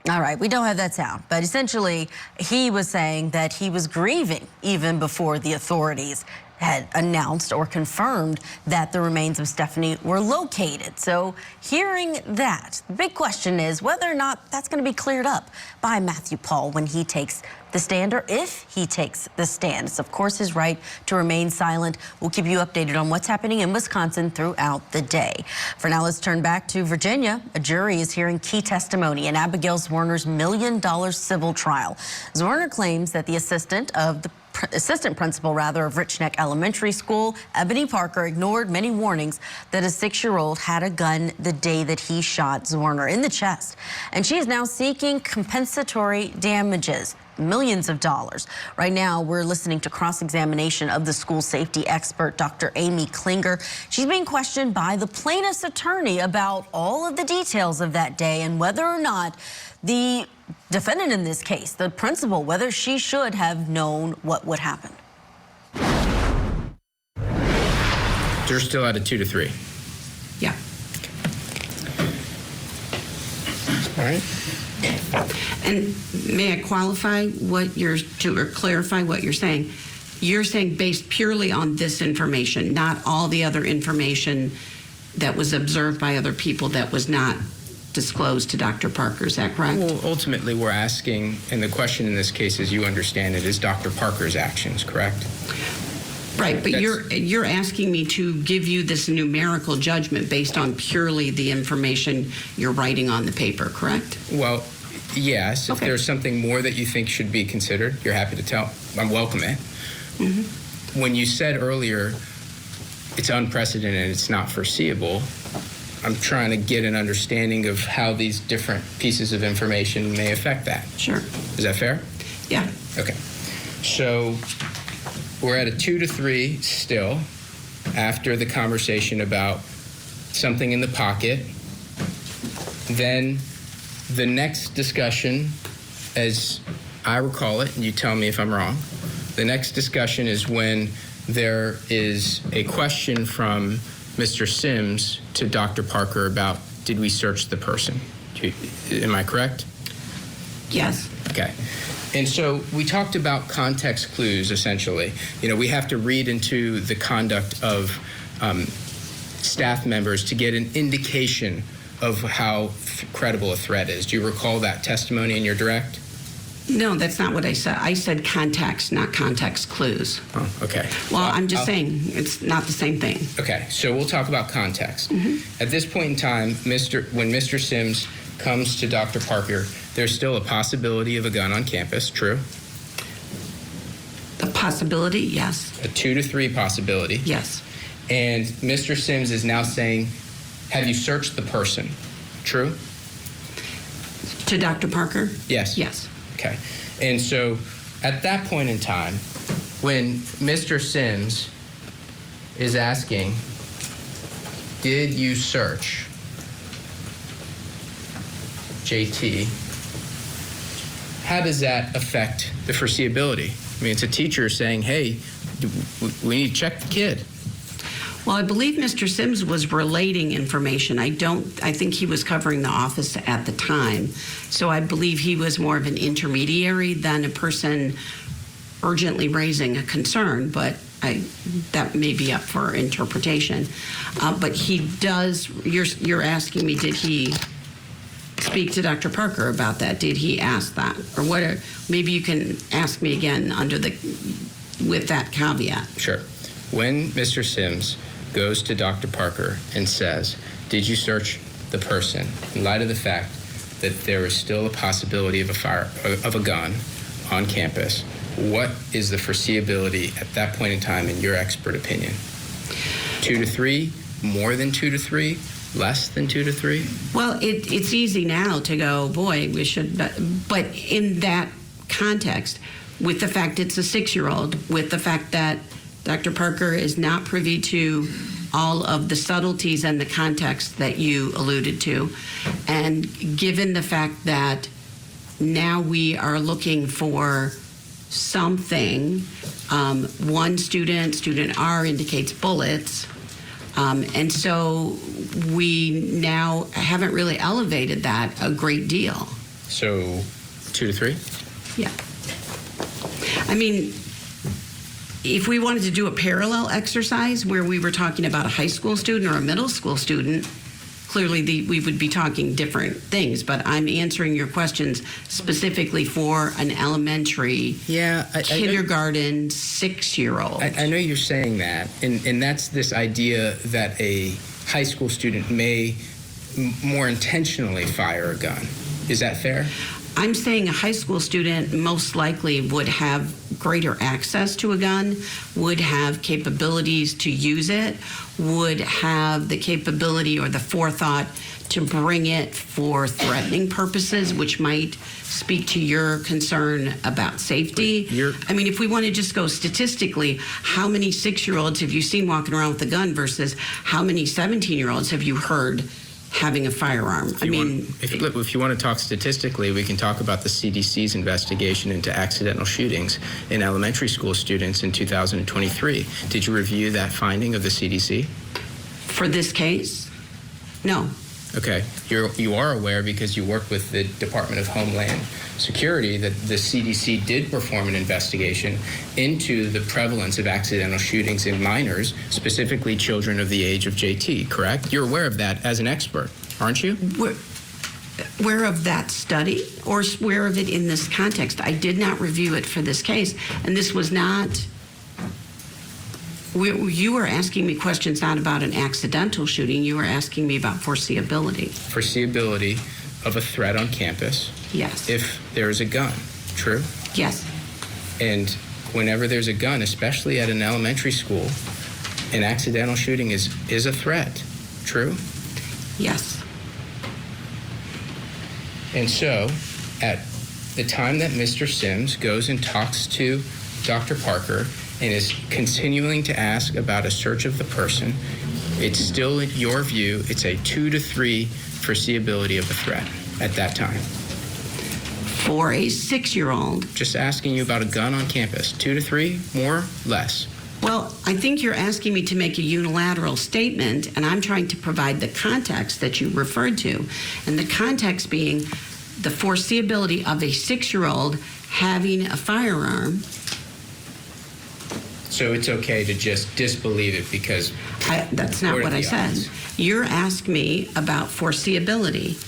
All right, we don't have that sound, but essentially he was saying that he was grieving even before the authorities had announced or confirmed that the remains of Stephanie were located. So hearing that, the big question is whether or not that's going to be cleared up by Matthew Paul when he takes the stand, or if he takes the stand. It's of course his right to remain silent. We'll keep you updated on what's happening in Wisconsin throughout the day. For now, let's turn back to Virginia. A jury is hearing key testimony in Abigail Zwerner's $1 million civil trial. Zwerner claims that the assistant principal of Rich Neck Elementary School, Ebony Parker, ignored many warnings that a 6-year-old had a gun the day that he shot Zwerner in the chest. And she is now seeking compensatory damages, millions of dollars. Right now, we're listening to cross-examination of the school safety expert, Dr. Amy Klinger. She's being questioned by the plaintiff's attorney about all of the details of that day and whether or not the defendant in this case, the principal, whether she should have known what would happen. You're still at a 2 to 3. Yeah. All right. And may I qualify what you're or clarify what you're saying? You're saying based purely on this information, not all the other information that was observed by other people that was not disclosed to Dr. Parker, is that correct? Well, ultimately, we're asking, and the question in this case, as you understand it, is Dr. Parker's actions, correct? Right, but you're asking me to give you this numerical judgment based on purely the information you're writing on the paper, correct? Well, yes. If Okay. there's something more that you think should be considered, you're happy to tell. I'm welcome it. Mm-hmm. When you said earlier it's unprecedented and it's not foreseeable, I'm trying to get an understanding of how these different pieces of information may affect that. Sure. Is that fair? Yeah. Okay. So we're at a 2 to 3 still after the conversation about something in the pocket. Then the next discussion, as I recall it, and you tell me if I'm wrong, the next discussion is when there is a question from Mr. Sims to Dr. Parker about, did we search the person? Am I correct? Yes. Okay. And so we talked about context clues, essentially. You know, we have to read into the conduct of staff members to get an indication of how credible a threat is. Do you recall that testimony in your direct? No, that's not what I said. I said context, not context clues. Oh, okay. Well, I'm just saying it's not the same thing. Okay, so we'll talk about context. Mm-hmm. At this point in time, when Mr. Sims comes to Dr. Parker, there's still a possibility of a gun on campus, true? A possibility, yes. A 2 to 3 possibility. Yes. And Mr. Sims is now saying, have you searched the person? True? To Dr. Parker? Yes. Yes. Okay. And so at that point in time, when Mr. Sims is asking, did you search JT, how does that affect the foreseeability? I mean, it's a teacher saying, hey, we need to check the kid. Well, I believe Mr. Sims was relating information. I think he was covering the office at the time. So I believe he was more of an intermediary than a person urgently raising a concern, but that may be up for interpretation. But he does, you're asking me, did he speak to Dr. Parker about that? Did he ask that? Or what? Maybe you can ask me again with that caveat. Sure. When Mr. Sims goes to Dr. Parker and says, did you search the person, in light of the fact that there is still a possibility of a gun on campus, what is the foreseeability at that point in time in your expert opinion? 2 to 3, more than 2 to 3, less than 2 to 3? Well, it's easy now to go, boy, we should, but in that context, with the fact it's a 6-year-old, with the fact that Dr. Parker is not privy to all of the subtleties and the context that you alluded to, and given the fact that now we are looking for something, one student R indicates bullets, and so we now haven't really elevated that a great deal. So 2 to 3? Yeah. I mean, if we wanted to do a parallel exercise where we were talking about a high school student or a middle school student, clearly we would be talking different things, but I'm answering your questions specifically for an elementary, kindergarten, 6-year-old. I know you're saying that, and that's this idea that a high school student may more intentionally fire a gun. Is that fair? I'm saying a high school student most likely would have greater access to a gun, would have capabilities to use it, would have the capability or the forethought to bring it for threatening purposes, which might speak to your concern about safety. I mean, if we want to just go statistically, how many 6-year-olds have you seen walking around with a gun versus how many 17-year-olds have you heard having a firearm? If you want to talk statistically, we can talk about the CDC's investigation into accidental shootings in elementary school students in 2023. Did you review that finding of the CDC? For this case? No. Okay. You are aware, because you work with the Department of Homeland Security, that the CDC did perform an investigation into the prevalence of accidental shootings in minors, specifically children of the age of JT, correct? You're aware of that as an expert, aren't you? Aware of that study, or aware of it in this context? I did not review it for this case, and this was not... You were asking me questions not about an accidental shooting. You were asking me about foreseeability. Foreseeability of a threat on campus. Yes. If there is a gun, true? Yes. And whenever there's a gun, especially at an elementary school, an accidental shooting is a threat, true? Yes. And so, at the time that Mr. Sims goes and talks to Dr. Parker and is continuing to ask about a search of the person, it's still, in your view, it's a 2 to 3 foreseeability of a threat at that time. For a 6-year-old. Just asking you about a gun on campus. 2 to 3, more, less? Well, I think you're asking me to make a unilateral statement, and I'm trying to provide the context that you referred to. And the context being the foreseeability of a 6-year-old having a firearm. So it's okay to just disbelieve it because... That's not what I said. You're asking me about foreseeability.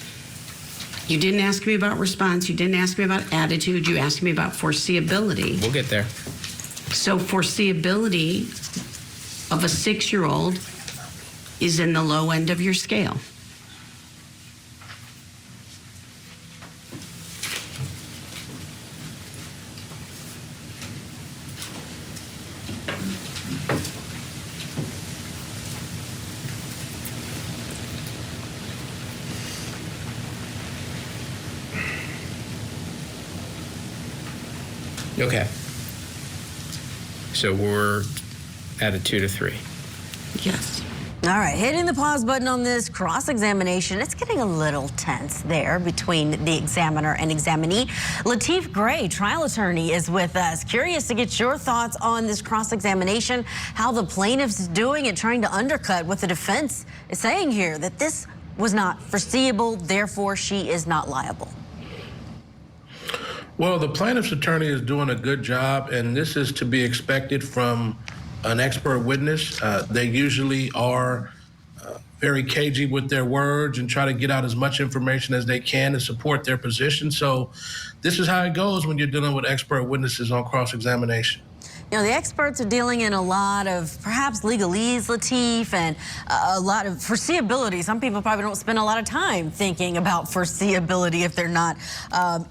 You didn't ask me about response. You didn't ask me about attitude. You asked me about foreseeability. We'll get there. So foreseeability of a 6-year-old is in the low end of your scale. Okay. So we're at a 2 to 3. Yes. All right, hitting the pause button on this cross-examination. It's getting a little tense there between the examiner and examinee. Lateef Gray, trial attorney, is with us. Curious to get your thoughts on this cross-examination, how the plaintiff's doing and trying to undercut what the defense is saying here, that this was not foreseeable, therefore she is not liable. Well, the plaintiff's attorney is doing a good job, and this is to be expected from an expert witness. They usually are very cagey with their words and try to get out as much information as they can to support their position. So this is how it goes when you're dealing with expert witnesses on cross-examination. You know, the experts are dealing in a lot of perhaps legalese, Lateef, and a lot of foreseeability. Some people probably don't spend a lot of time thinking about foreseeability if they're not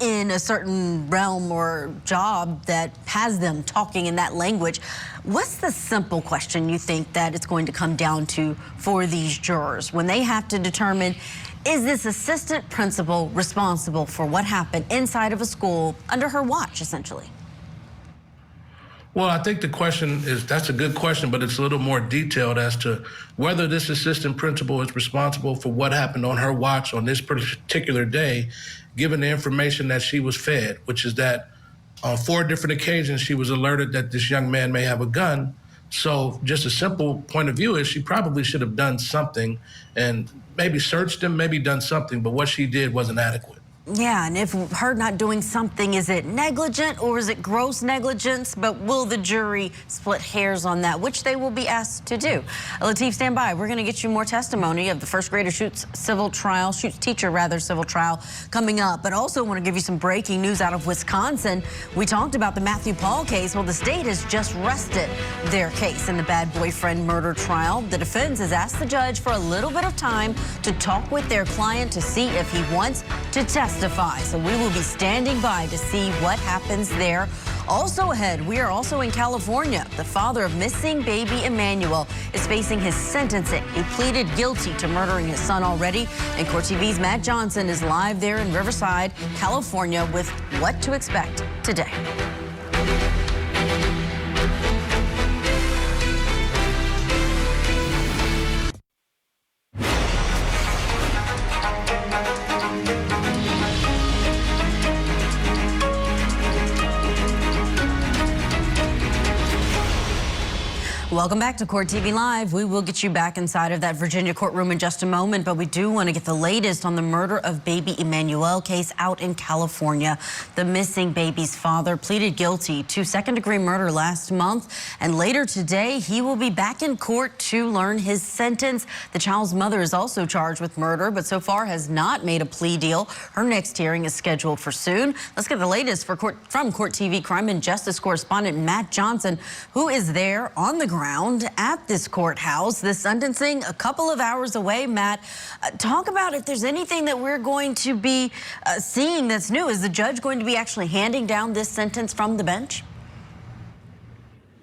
in a certain realm or job that has them talking in that language. What's the simple question you think that it's going to come down to for these jurors when they have to determine, is this assistant principal responsible for what happened inside of a school under her watch, essentially? Well, I think the question is, that's a good question, but it's a little more detailed as to whether this assistant principal is responsible for what happened on her watch on this particular day, given the information that she was fed, which is that on 4 different occasions she was alerted that this young man may have a gun. So just a simple point of view is she probably should have done something and maybe searched him, maybe done something, but what she did wasn't adequate. Yeah, and if her not doing something, is it negligent or is it gross negligence? But will the jury split hairs on that, which they will be asked to do? Lateef, stand by. We're going to get you more testimony of the first grader shoots teacher civil trial coming up. But also want to give you some breaking news out of Wisconsin. We talked about the Matthew Paul case. Well, the state has just rested their case in the bad boyfriend murder trial. The defense has asked the judge for a little bit of time to talk with their client to see if he wants to testify. So we will be standing by to see what happens there. Also ahead, we are also in California. The father of missing baby Emmanuel is facing his sentencing. He pleaded guilty to murdering his son already. And Court TV's Matt Johnson is live there in Riverside, California, with what to expect today. Welcome back to Court TV Live. We will get you back inside of that Virginia courtroom in just a moment, but we do want to get the latest on the murder of baby Emmanuel case out in California. The missing baby's father pleaded guilty to second-degree murder last month, and later today he will be back in court to learn his sentence. The child's mother is also charged with murder, but so far has not made a plea deal. Her next hearing is scheduled for soon. Let's get the latest from Court TV crime and justice correspondent Matt Johnson, who is there on the ground at this courthouse. The sentencing a couple of hours away. Matt, talk about if there's anything that we're going to be seeing that's new. Is the judge going to be actually handing down this sentence from the bench?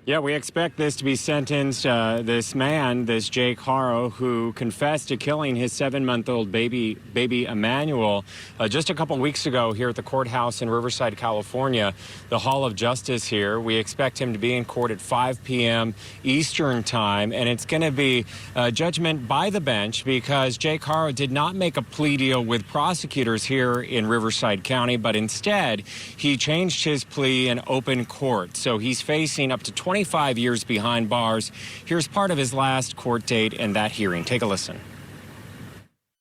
Yeah, we expect this to be sentenced. This Jake Haro, who confessed to killing his 7-month-old baby Emmanuel just a couple weeks ago here at the courthouse in Riverside, California, the Hall of Justice here. We expect him to be in court at 5 p.m. Eastern time, and it's going to be judgment by the bench because Jake Haro did not make a plea deal with prosecutors here in Riverside County, but instead he changed his plea in open court. So he's facing up to 25 years behind bars. Here's part of his last court date and that hearing. Take a listen.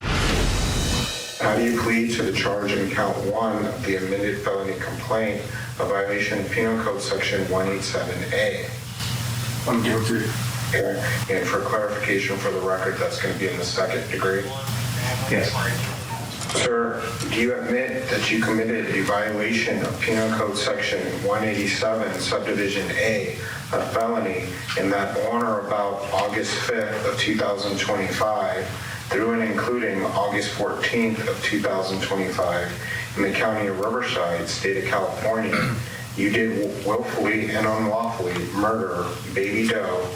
How do you plead to the charge in count 1 of the amended felony complaint, a violation of Penal Code Section 187A? I'm guilty. And for clarification for the record, that's going to be in the second degree? Yes. Sir, do you admit that you committed a violation of Penal Code Section 187, Subdivision A, a felony, in that on or about August 5th of 2025 through and including August 14th of 2025 in the County of Riverside, State of California, you did willfully and unlawfully murder baby Doe,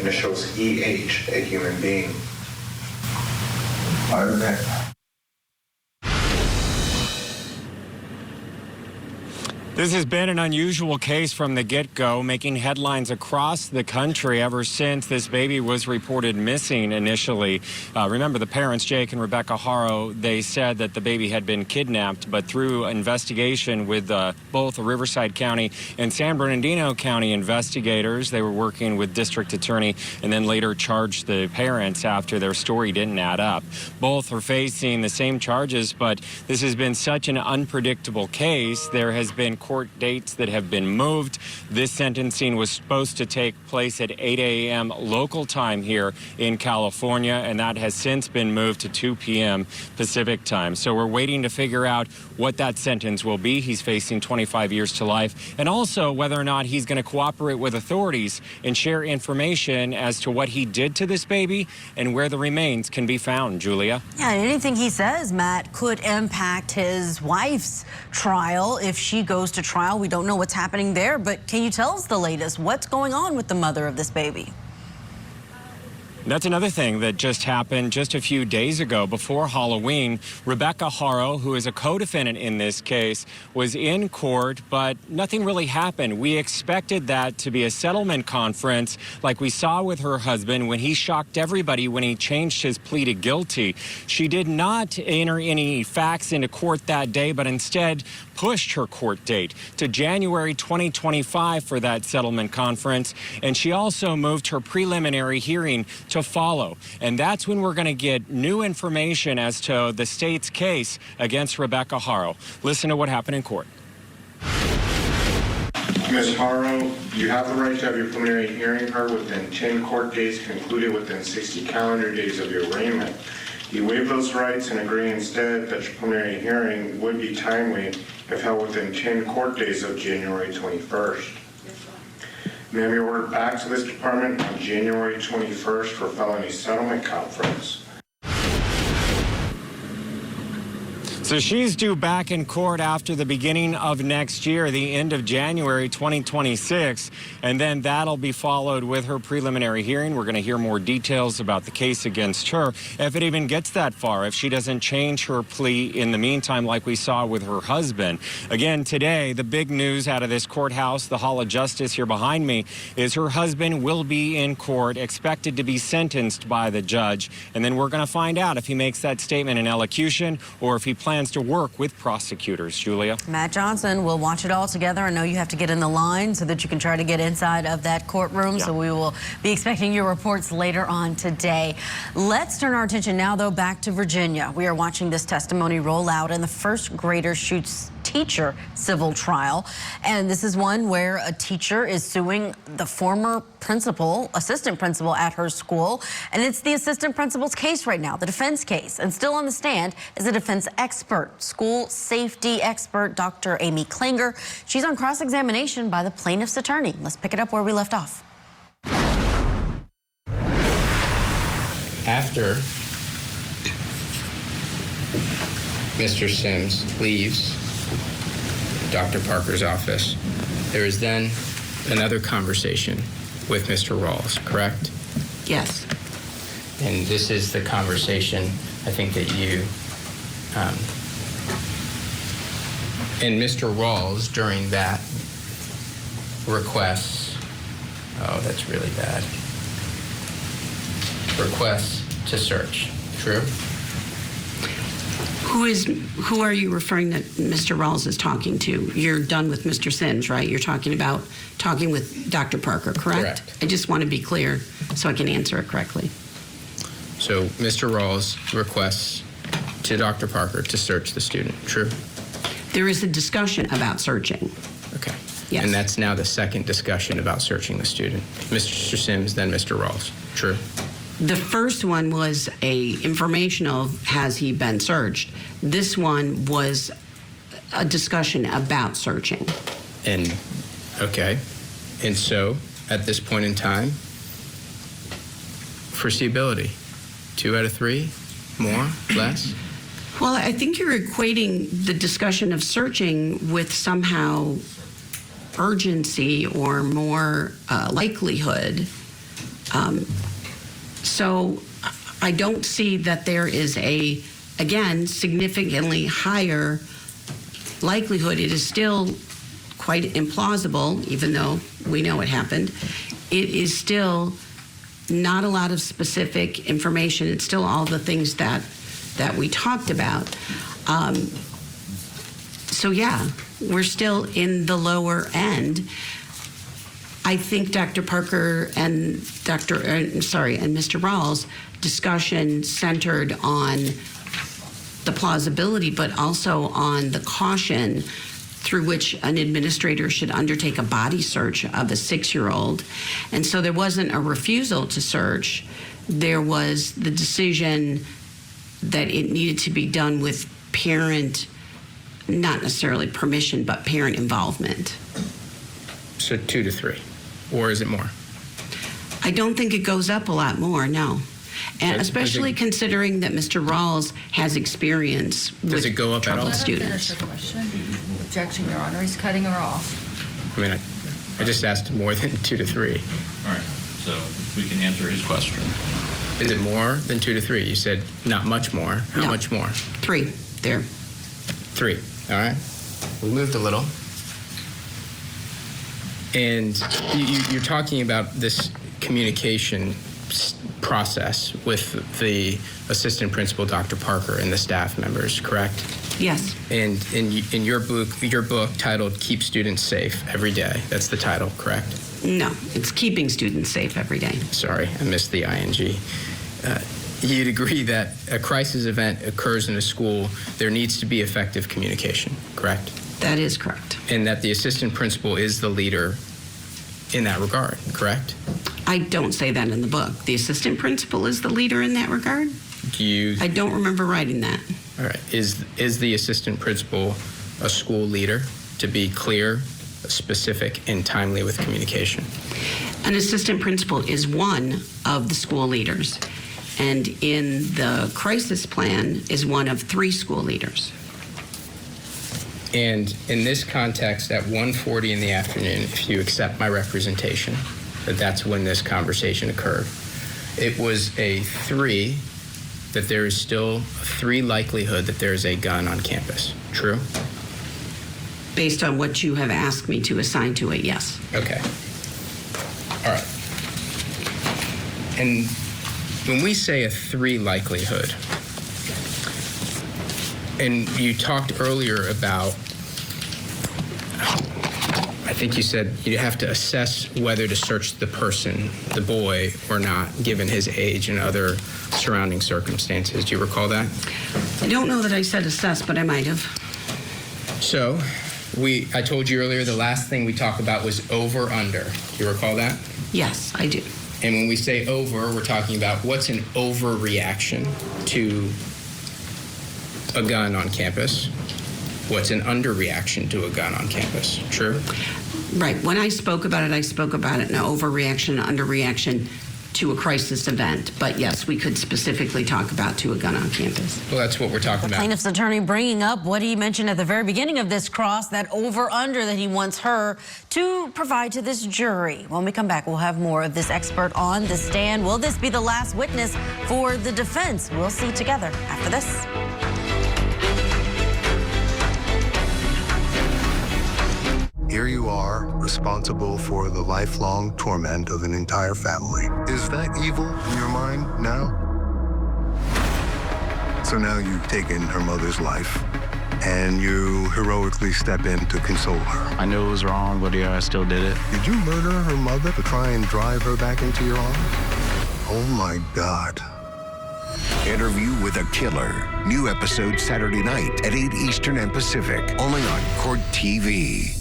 initials EH, a human being? I admit. This has been an unusual case from the get-go, making headlines across the country ever since this baby was reported missing initially. Remember, the parents, Jake and Rebecca Haro, they said that the baby had been kidnapped, but through investigation with both Riverside County and San Bernardino County investigators, they were working with district attorney and then later charged the parents after their story didn't add up. Both are facing the same charges, but this has been such an unpredictable case. There has been court dates that have been moved. This sentencing was supposed to take place at 8 a.m. local time here in California, and that has since been moved to 2 p.m. Pacific time. So we're waiting to figure out what that sentence will be. He's facing 25 years to life, and also whether or not he's going to cooperate with authorities and share information as to what he did to this baby and where the remains can be found. Julia? Yeah, and anything he says, Matt, could impact his wife's trial. If she goes to trial, we don't know what's happening there, but can you tell us the latest? What's going on with the mother of this baby? That's another thing that just happened just a few days ago before Halloween. Rebecca Haro, who is a co-defendant in this case, was in court, but nothing really happened. We expected that to be a settlement conference like we saw with her husband when he shocked everybody when he changed his plea to guilty. She did not enter any facts into court that day, but instead pushed her court date to January 2025 for that settlement conference. And she also moved her preliminary hearing to follow. And that's when we're going to get new information as to the state's case against Rebecca Haro. Listen to what happened in court. Ms. Haro, you have the right to have your preliminary hearing heard within 10 court days concluded within 60 calendar days of your arraignment. You waive those rights and agree instead that your preliminary hearing would be timely if held within 10 court days of January 21st. Ma'am, you're ordered back to this department on January 21st for felony settlement conference. So she's due back in court after the beginning of next year, the end of January 2026, and then that'll be followed with her preliminary hearing. We're going to hear more details about the case against her, if it even gets that far, if she doesn't change her plea in the meantime like we saw with her husband. Again, today, the big news out of this courthouse, the Hall of Justice here behind me, is her husband will be in court, expected to be sentenced by the judge, and then we're going to find out if he makes that statement in elocution or if he plans to work with prosecutors. Julia? Matt Johnson, we'll watch it all together. I know you have to get in the line so that you can try to get inside of that courtroom. Yeah. So we will be expecting your reports later on today. Let's turn our attention now, though, back to Virginia. We are watching this testimony roll out in the first grader shoots teacher civil trial. And this is one where a teacher is suing the former principal, assistant principal at her school. And it's the assistant principal's case right now, the defense case. And still on the stand is a defense expert, school safety expert, Dr. Amy Klinger. She's on cross-examination by the plaintiff's attorney. Let's pick it up where we left off. After Mr. Sims leaves Dr. Parker's office, there is then another conversation with Mr. Rawls, correct? Yes. And this is the conversation I think that you and Mr. Rawls during that requests, oh, that's really bad, requests to search, true? Who are you referring that Mr. Rawls is talking to? You're done with Mr. Sims, right? You're talking with Dr. Parker, correct? Correct. I just want to be clear so I can answer it correctly. So Mr. Rawls requests to Dr. Parker to search the student, true? There is a discussion about searching. Okay. Yes. And that's now the second discussion about searching the student. Mr. Sims, then Mr. Rawls, true? The first one was a informational, has he been searched? This one was a discussion about searching. And, okay. And so, at this point in time, foreseeability, 2 out of 3, more, less? Well, I think you're equating the discussion of searching with somehow urgency or more likelihood. So I don't see that there is again, significantly higher likelihood. It is still quite implausible, even though we know it happened. It is still not a lot of specific information. It's still all the things that we talked about. So yeah, we're still in the lower end. I think Dr. Parker and Mr. Rawls' discussion centered on the plausibility, but also on the caution through which an administrator should undertake a body search of a 6-year-old. And so there wasn't a refusal to search. There was the decision that it needed to be done with parent, not necessarily permission, but parent involvement. So 2 to 3, or is it more? I don't think it goes up a lot more, no. And especially considering that Mr. Rawls has experience with troubled students. Finish the question. Objection, Your Honor. He's cutting her off. I mean, I just asked more than 2 to 3. All right, so we can answer his question. Is it more than 2 to 3? You said not much more. How much more? 3, there. 3, all right. We moved a little. And you're talking about this communication process with the assistant principal, Dr. Parker, and the staff members, correct? Yes. And in your book titled "Keep Students Safe Every Day," that's the title, correct? No, it's keeping students safe every day. Sorry, I missed the ing. You'd agree that a crisis event occurs in a school, there needs to be effective communication, correct? That is correct. And that the assistant principal is the leader in that regard, correct? I don't say that in the book. The assistant principal is the leader in that regard? I don't remember writing that. All right. Is the assistant principal a school leader, to be clear, specific, and timely with communication? An assistant principal is one of the school leaders, and in the crisis plan is one of 3 school leaders. And in this context, at 1:40 in the afternoon, if you accept my representation, that's when this conversation occurred. It was a 3, that there is still a 3 likelihood that there is a gun on campus. True? Based on what you have asked me to assign to it, yes. Okay. All right. And when we say a 3 likelihood, and you talked earlier about, I think you said you have to assess whether to search the person, the boy, or not, given his age and other surrounding circumstances. Do you recall that? I don't know that I said assess, but I might have. So, I told you earlier the last thing we talked about was over, under. Do you recall that? Yes, I do. And when we say over, we're talking about what's an overreaction to a gun on campus? What's an underreaction to a gun on campus? True? Right. When I spoke about it in an overreaction, underreaction to a crisis event. But yes, we could specifically talk about to a gun on campus. Well, that's what we're talking about. Plaintiff's attorney bringing up what he mentioned at the very beginning of this cross, that over-under that he wants her to provide to this jury. When we come back, we'll have more of this expert on the stand. Will this be the last witness for the defense? We'll see together after this. Here you are, responsible for the lifelong torment of an entire family. Is that evil in your mind now? So now you've taken her mother's life, and you heroically step in to console her. I knew it was wrong, but yeah, I still did it. Did you murder her mother to try and drive her back into your arms? Oh my God. Interview with a Killer. New episode Saturday night at 8 Eastern and Pacific, only on Court TV.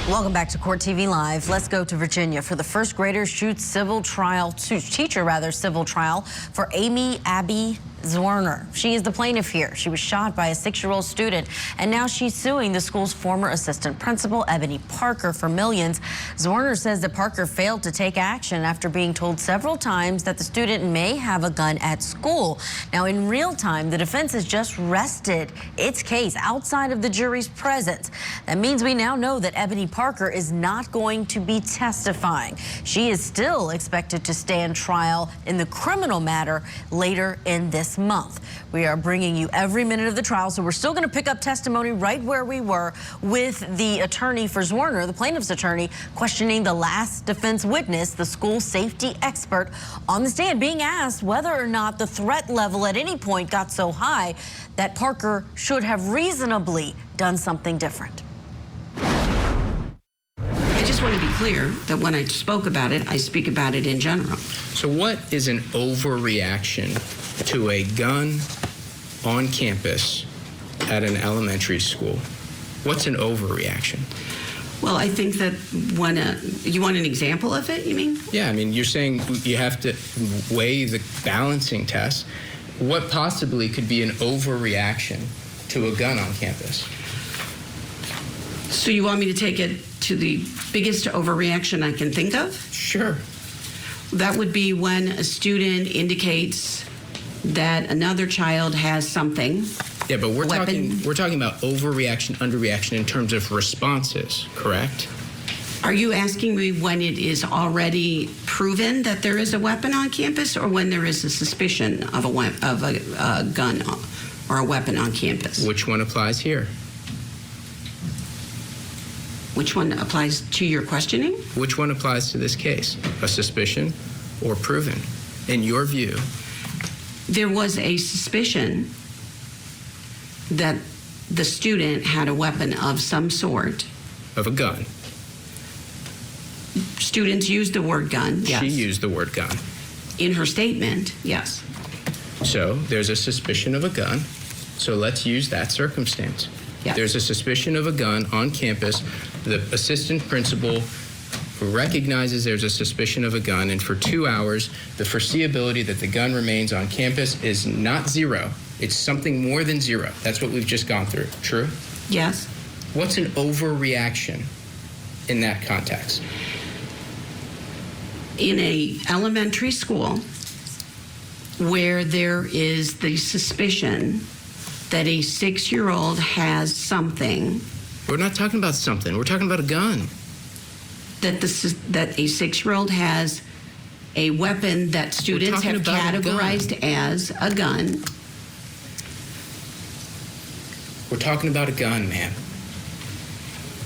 Welcome back to Court TV Live. Let's go to Virginia for the first grader shoots civil trial for Amy Abby Zwerner. She is the plaintiff here. She was shot by a 6-year-old student, and now she's suing the school's former assistant principal, Ebony Parker, for millions. Zwerner says that Parker failed to take action after being told several times that the student may have a gun at school. Now, in real time, the defense has just rested its case outside of the jury's presence. That means we now know that Ebony Parker is not going to be testifying. She is still expected to stand trial in the criminal matter later in this month. We are bringing you every minute of the trial, so we're still going to pick up testimony right where we were with the attorney for Zwerner, the plaintiff's attorney, questioning the last defense witness, the school safety expert, on the stand, being asked whether or not the threat level at any point got so high that Parker should have reasonably done something different. I just want to be clear that when I spoke about it, I speak about it in general. So what is an overreaction to a gun on campus at an elementary school? What's an overreaction? Well, I think that when you want an example of it, you mean? Yeah, I mean, you're saying you have to weigh the balancing test. What possibly could be an overreaction to a gun on campus? So you want me to take it to the biggest overreaction I can think of? Sure. That would be when a student indicates that another child has something. Yeah, but we're talking about overreaction, underreaction in terms of responses, correct? Are you asking me when it is already proven that there is a weapon on campus, or when there is a suspicion of a gun or a weapon on campus? Which one applies here? Which one applies to your questioning? Which one applies to this case? A suspicion or proven? In your view? There was a suspicion that the student had a weapon of some sort. Of a gun? Students used the word gun, yes. She used the word gun. In her statement, yes. So there's a suspicion of a gun. So let's use that circumstance. Yes. There's a suspicion of a gun on campus. The assistant principal recognizes there's a suspicion of a gun, and for 2 hours, the foreseeability that the gun remains on campus is not zero. It's something more than zero. That's what we've just gone through. True? Yes. What's an overreaction in that context? In a elementary school where there is the suspicion that a 6-year-old has something. We're not talking about something. We're talking about a gun. That a 6-year-old has a weapon that students have categorized as a gun. We're talking about a gun, ma'am.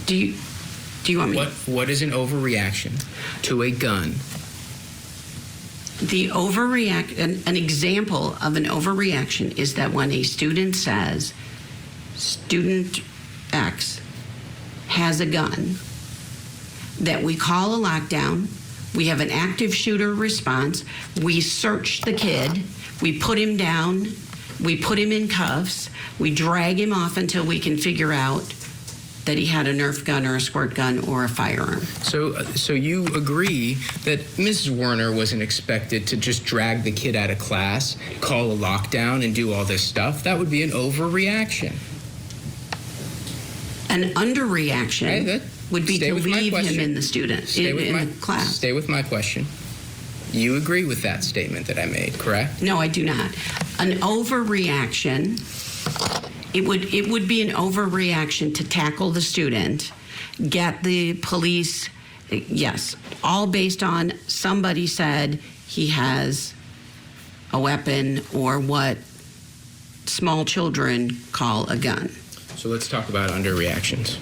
Do you want me? What is an overreaction to a gun? The an example of an overreaction is that when a student says, student X has a gun, that we call a lockdown, we have an active shooter response, we search the kid, we put him down, we put him in cuffs, we drag him off until we can figure out that he had a Nerf gun or a squirt gun or a firearm. So you agree that Mrs. Werner wasn't expected to just drag the kid out of class, call a lockdown, and do all this stuff? That would be an overreaction. An underreaction would be to leave him in the class. Stay with my question. You agree with that statement that I made, correct? No, I do not. An overreaction, it would be an overreaction to tackle the student, get the police, yes, all based on somebody said he has a weapon or what small children call a gun. So let's talk about underreactions.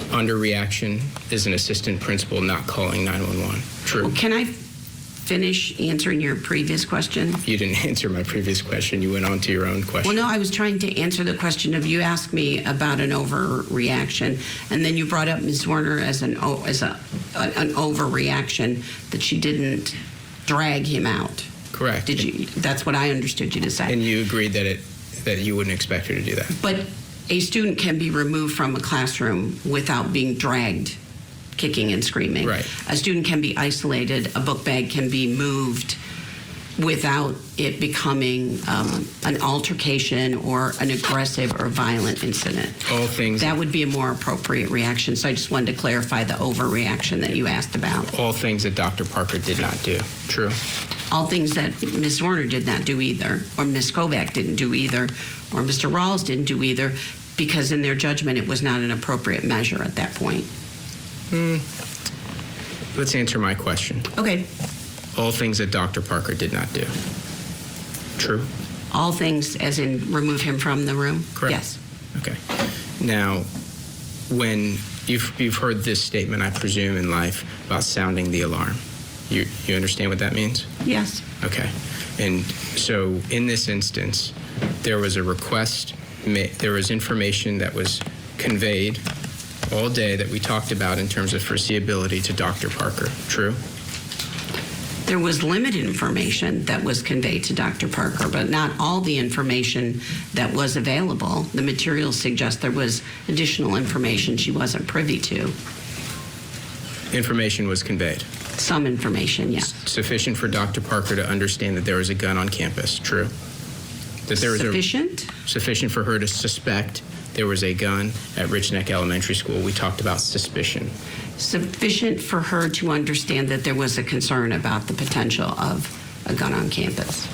Underreaction is an assistant principal not calling 911. True. Well, can I finish answering your previous question? You didn't answer my previous question. You went on to your own question. Well, no, I was trying to answer the question of you asked me about an overreaction, and then you brought up Ms. Werner as an overreaction that she didn't drag him out. Correct. Did you? That's what I understood you to say. And you agreed that you wouldn't expect her to do that. But a student can be removed from a classroom without being dragged, kicking and screaming. Right. A student can be isolated. A book bag can be moved without it becoming an altercation or an aggressive or violent incident. All things. That would be a more appropriate reaction. So I just wanted to clarify the overreaction that you asked about. All things that Dr. Parker did not do. True. All things that Ms. Werner did not do either, or Ms. Kovac didn't do either, or Mr. Rawls didn't do either, because in their judgment it was not an appropriate measure at that point. Let's answer my question. Okay. All things that Dr. Parker did not do. True? All things as in remove him from the room? Correct. Yes. Okay. Now, when you've heard this statement, I presume, in life about sounding the alarm. You understand what that means? Yes. Okay. And so in this instance, there was a request, there was information that was conveyed all day that we talked about in terms of foreseeability to Dr. Parker. True? There was limited information that was conveyed to Dr. Parker, but not all the information that was available. The materials suggest there was additional information she wasn't privy to. Information was conveyed. Some information, yeah. Sufficient for Dr. Parker to understand that there was a gun on campus. True? That there was Sufficient? Sufficient for her to suspect there was a gun at Rich Neck Elementary School. We talked about suspicion. Sufficient for her to understand that there was a concern about the potential of a gun on campus.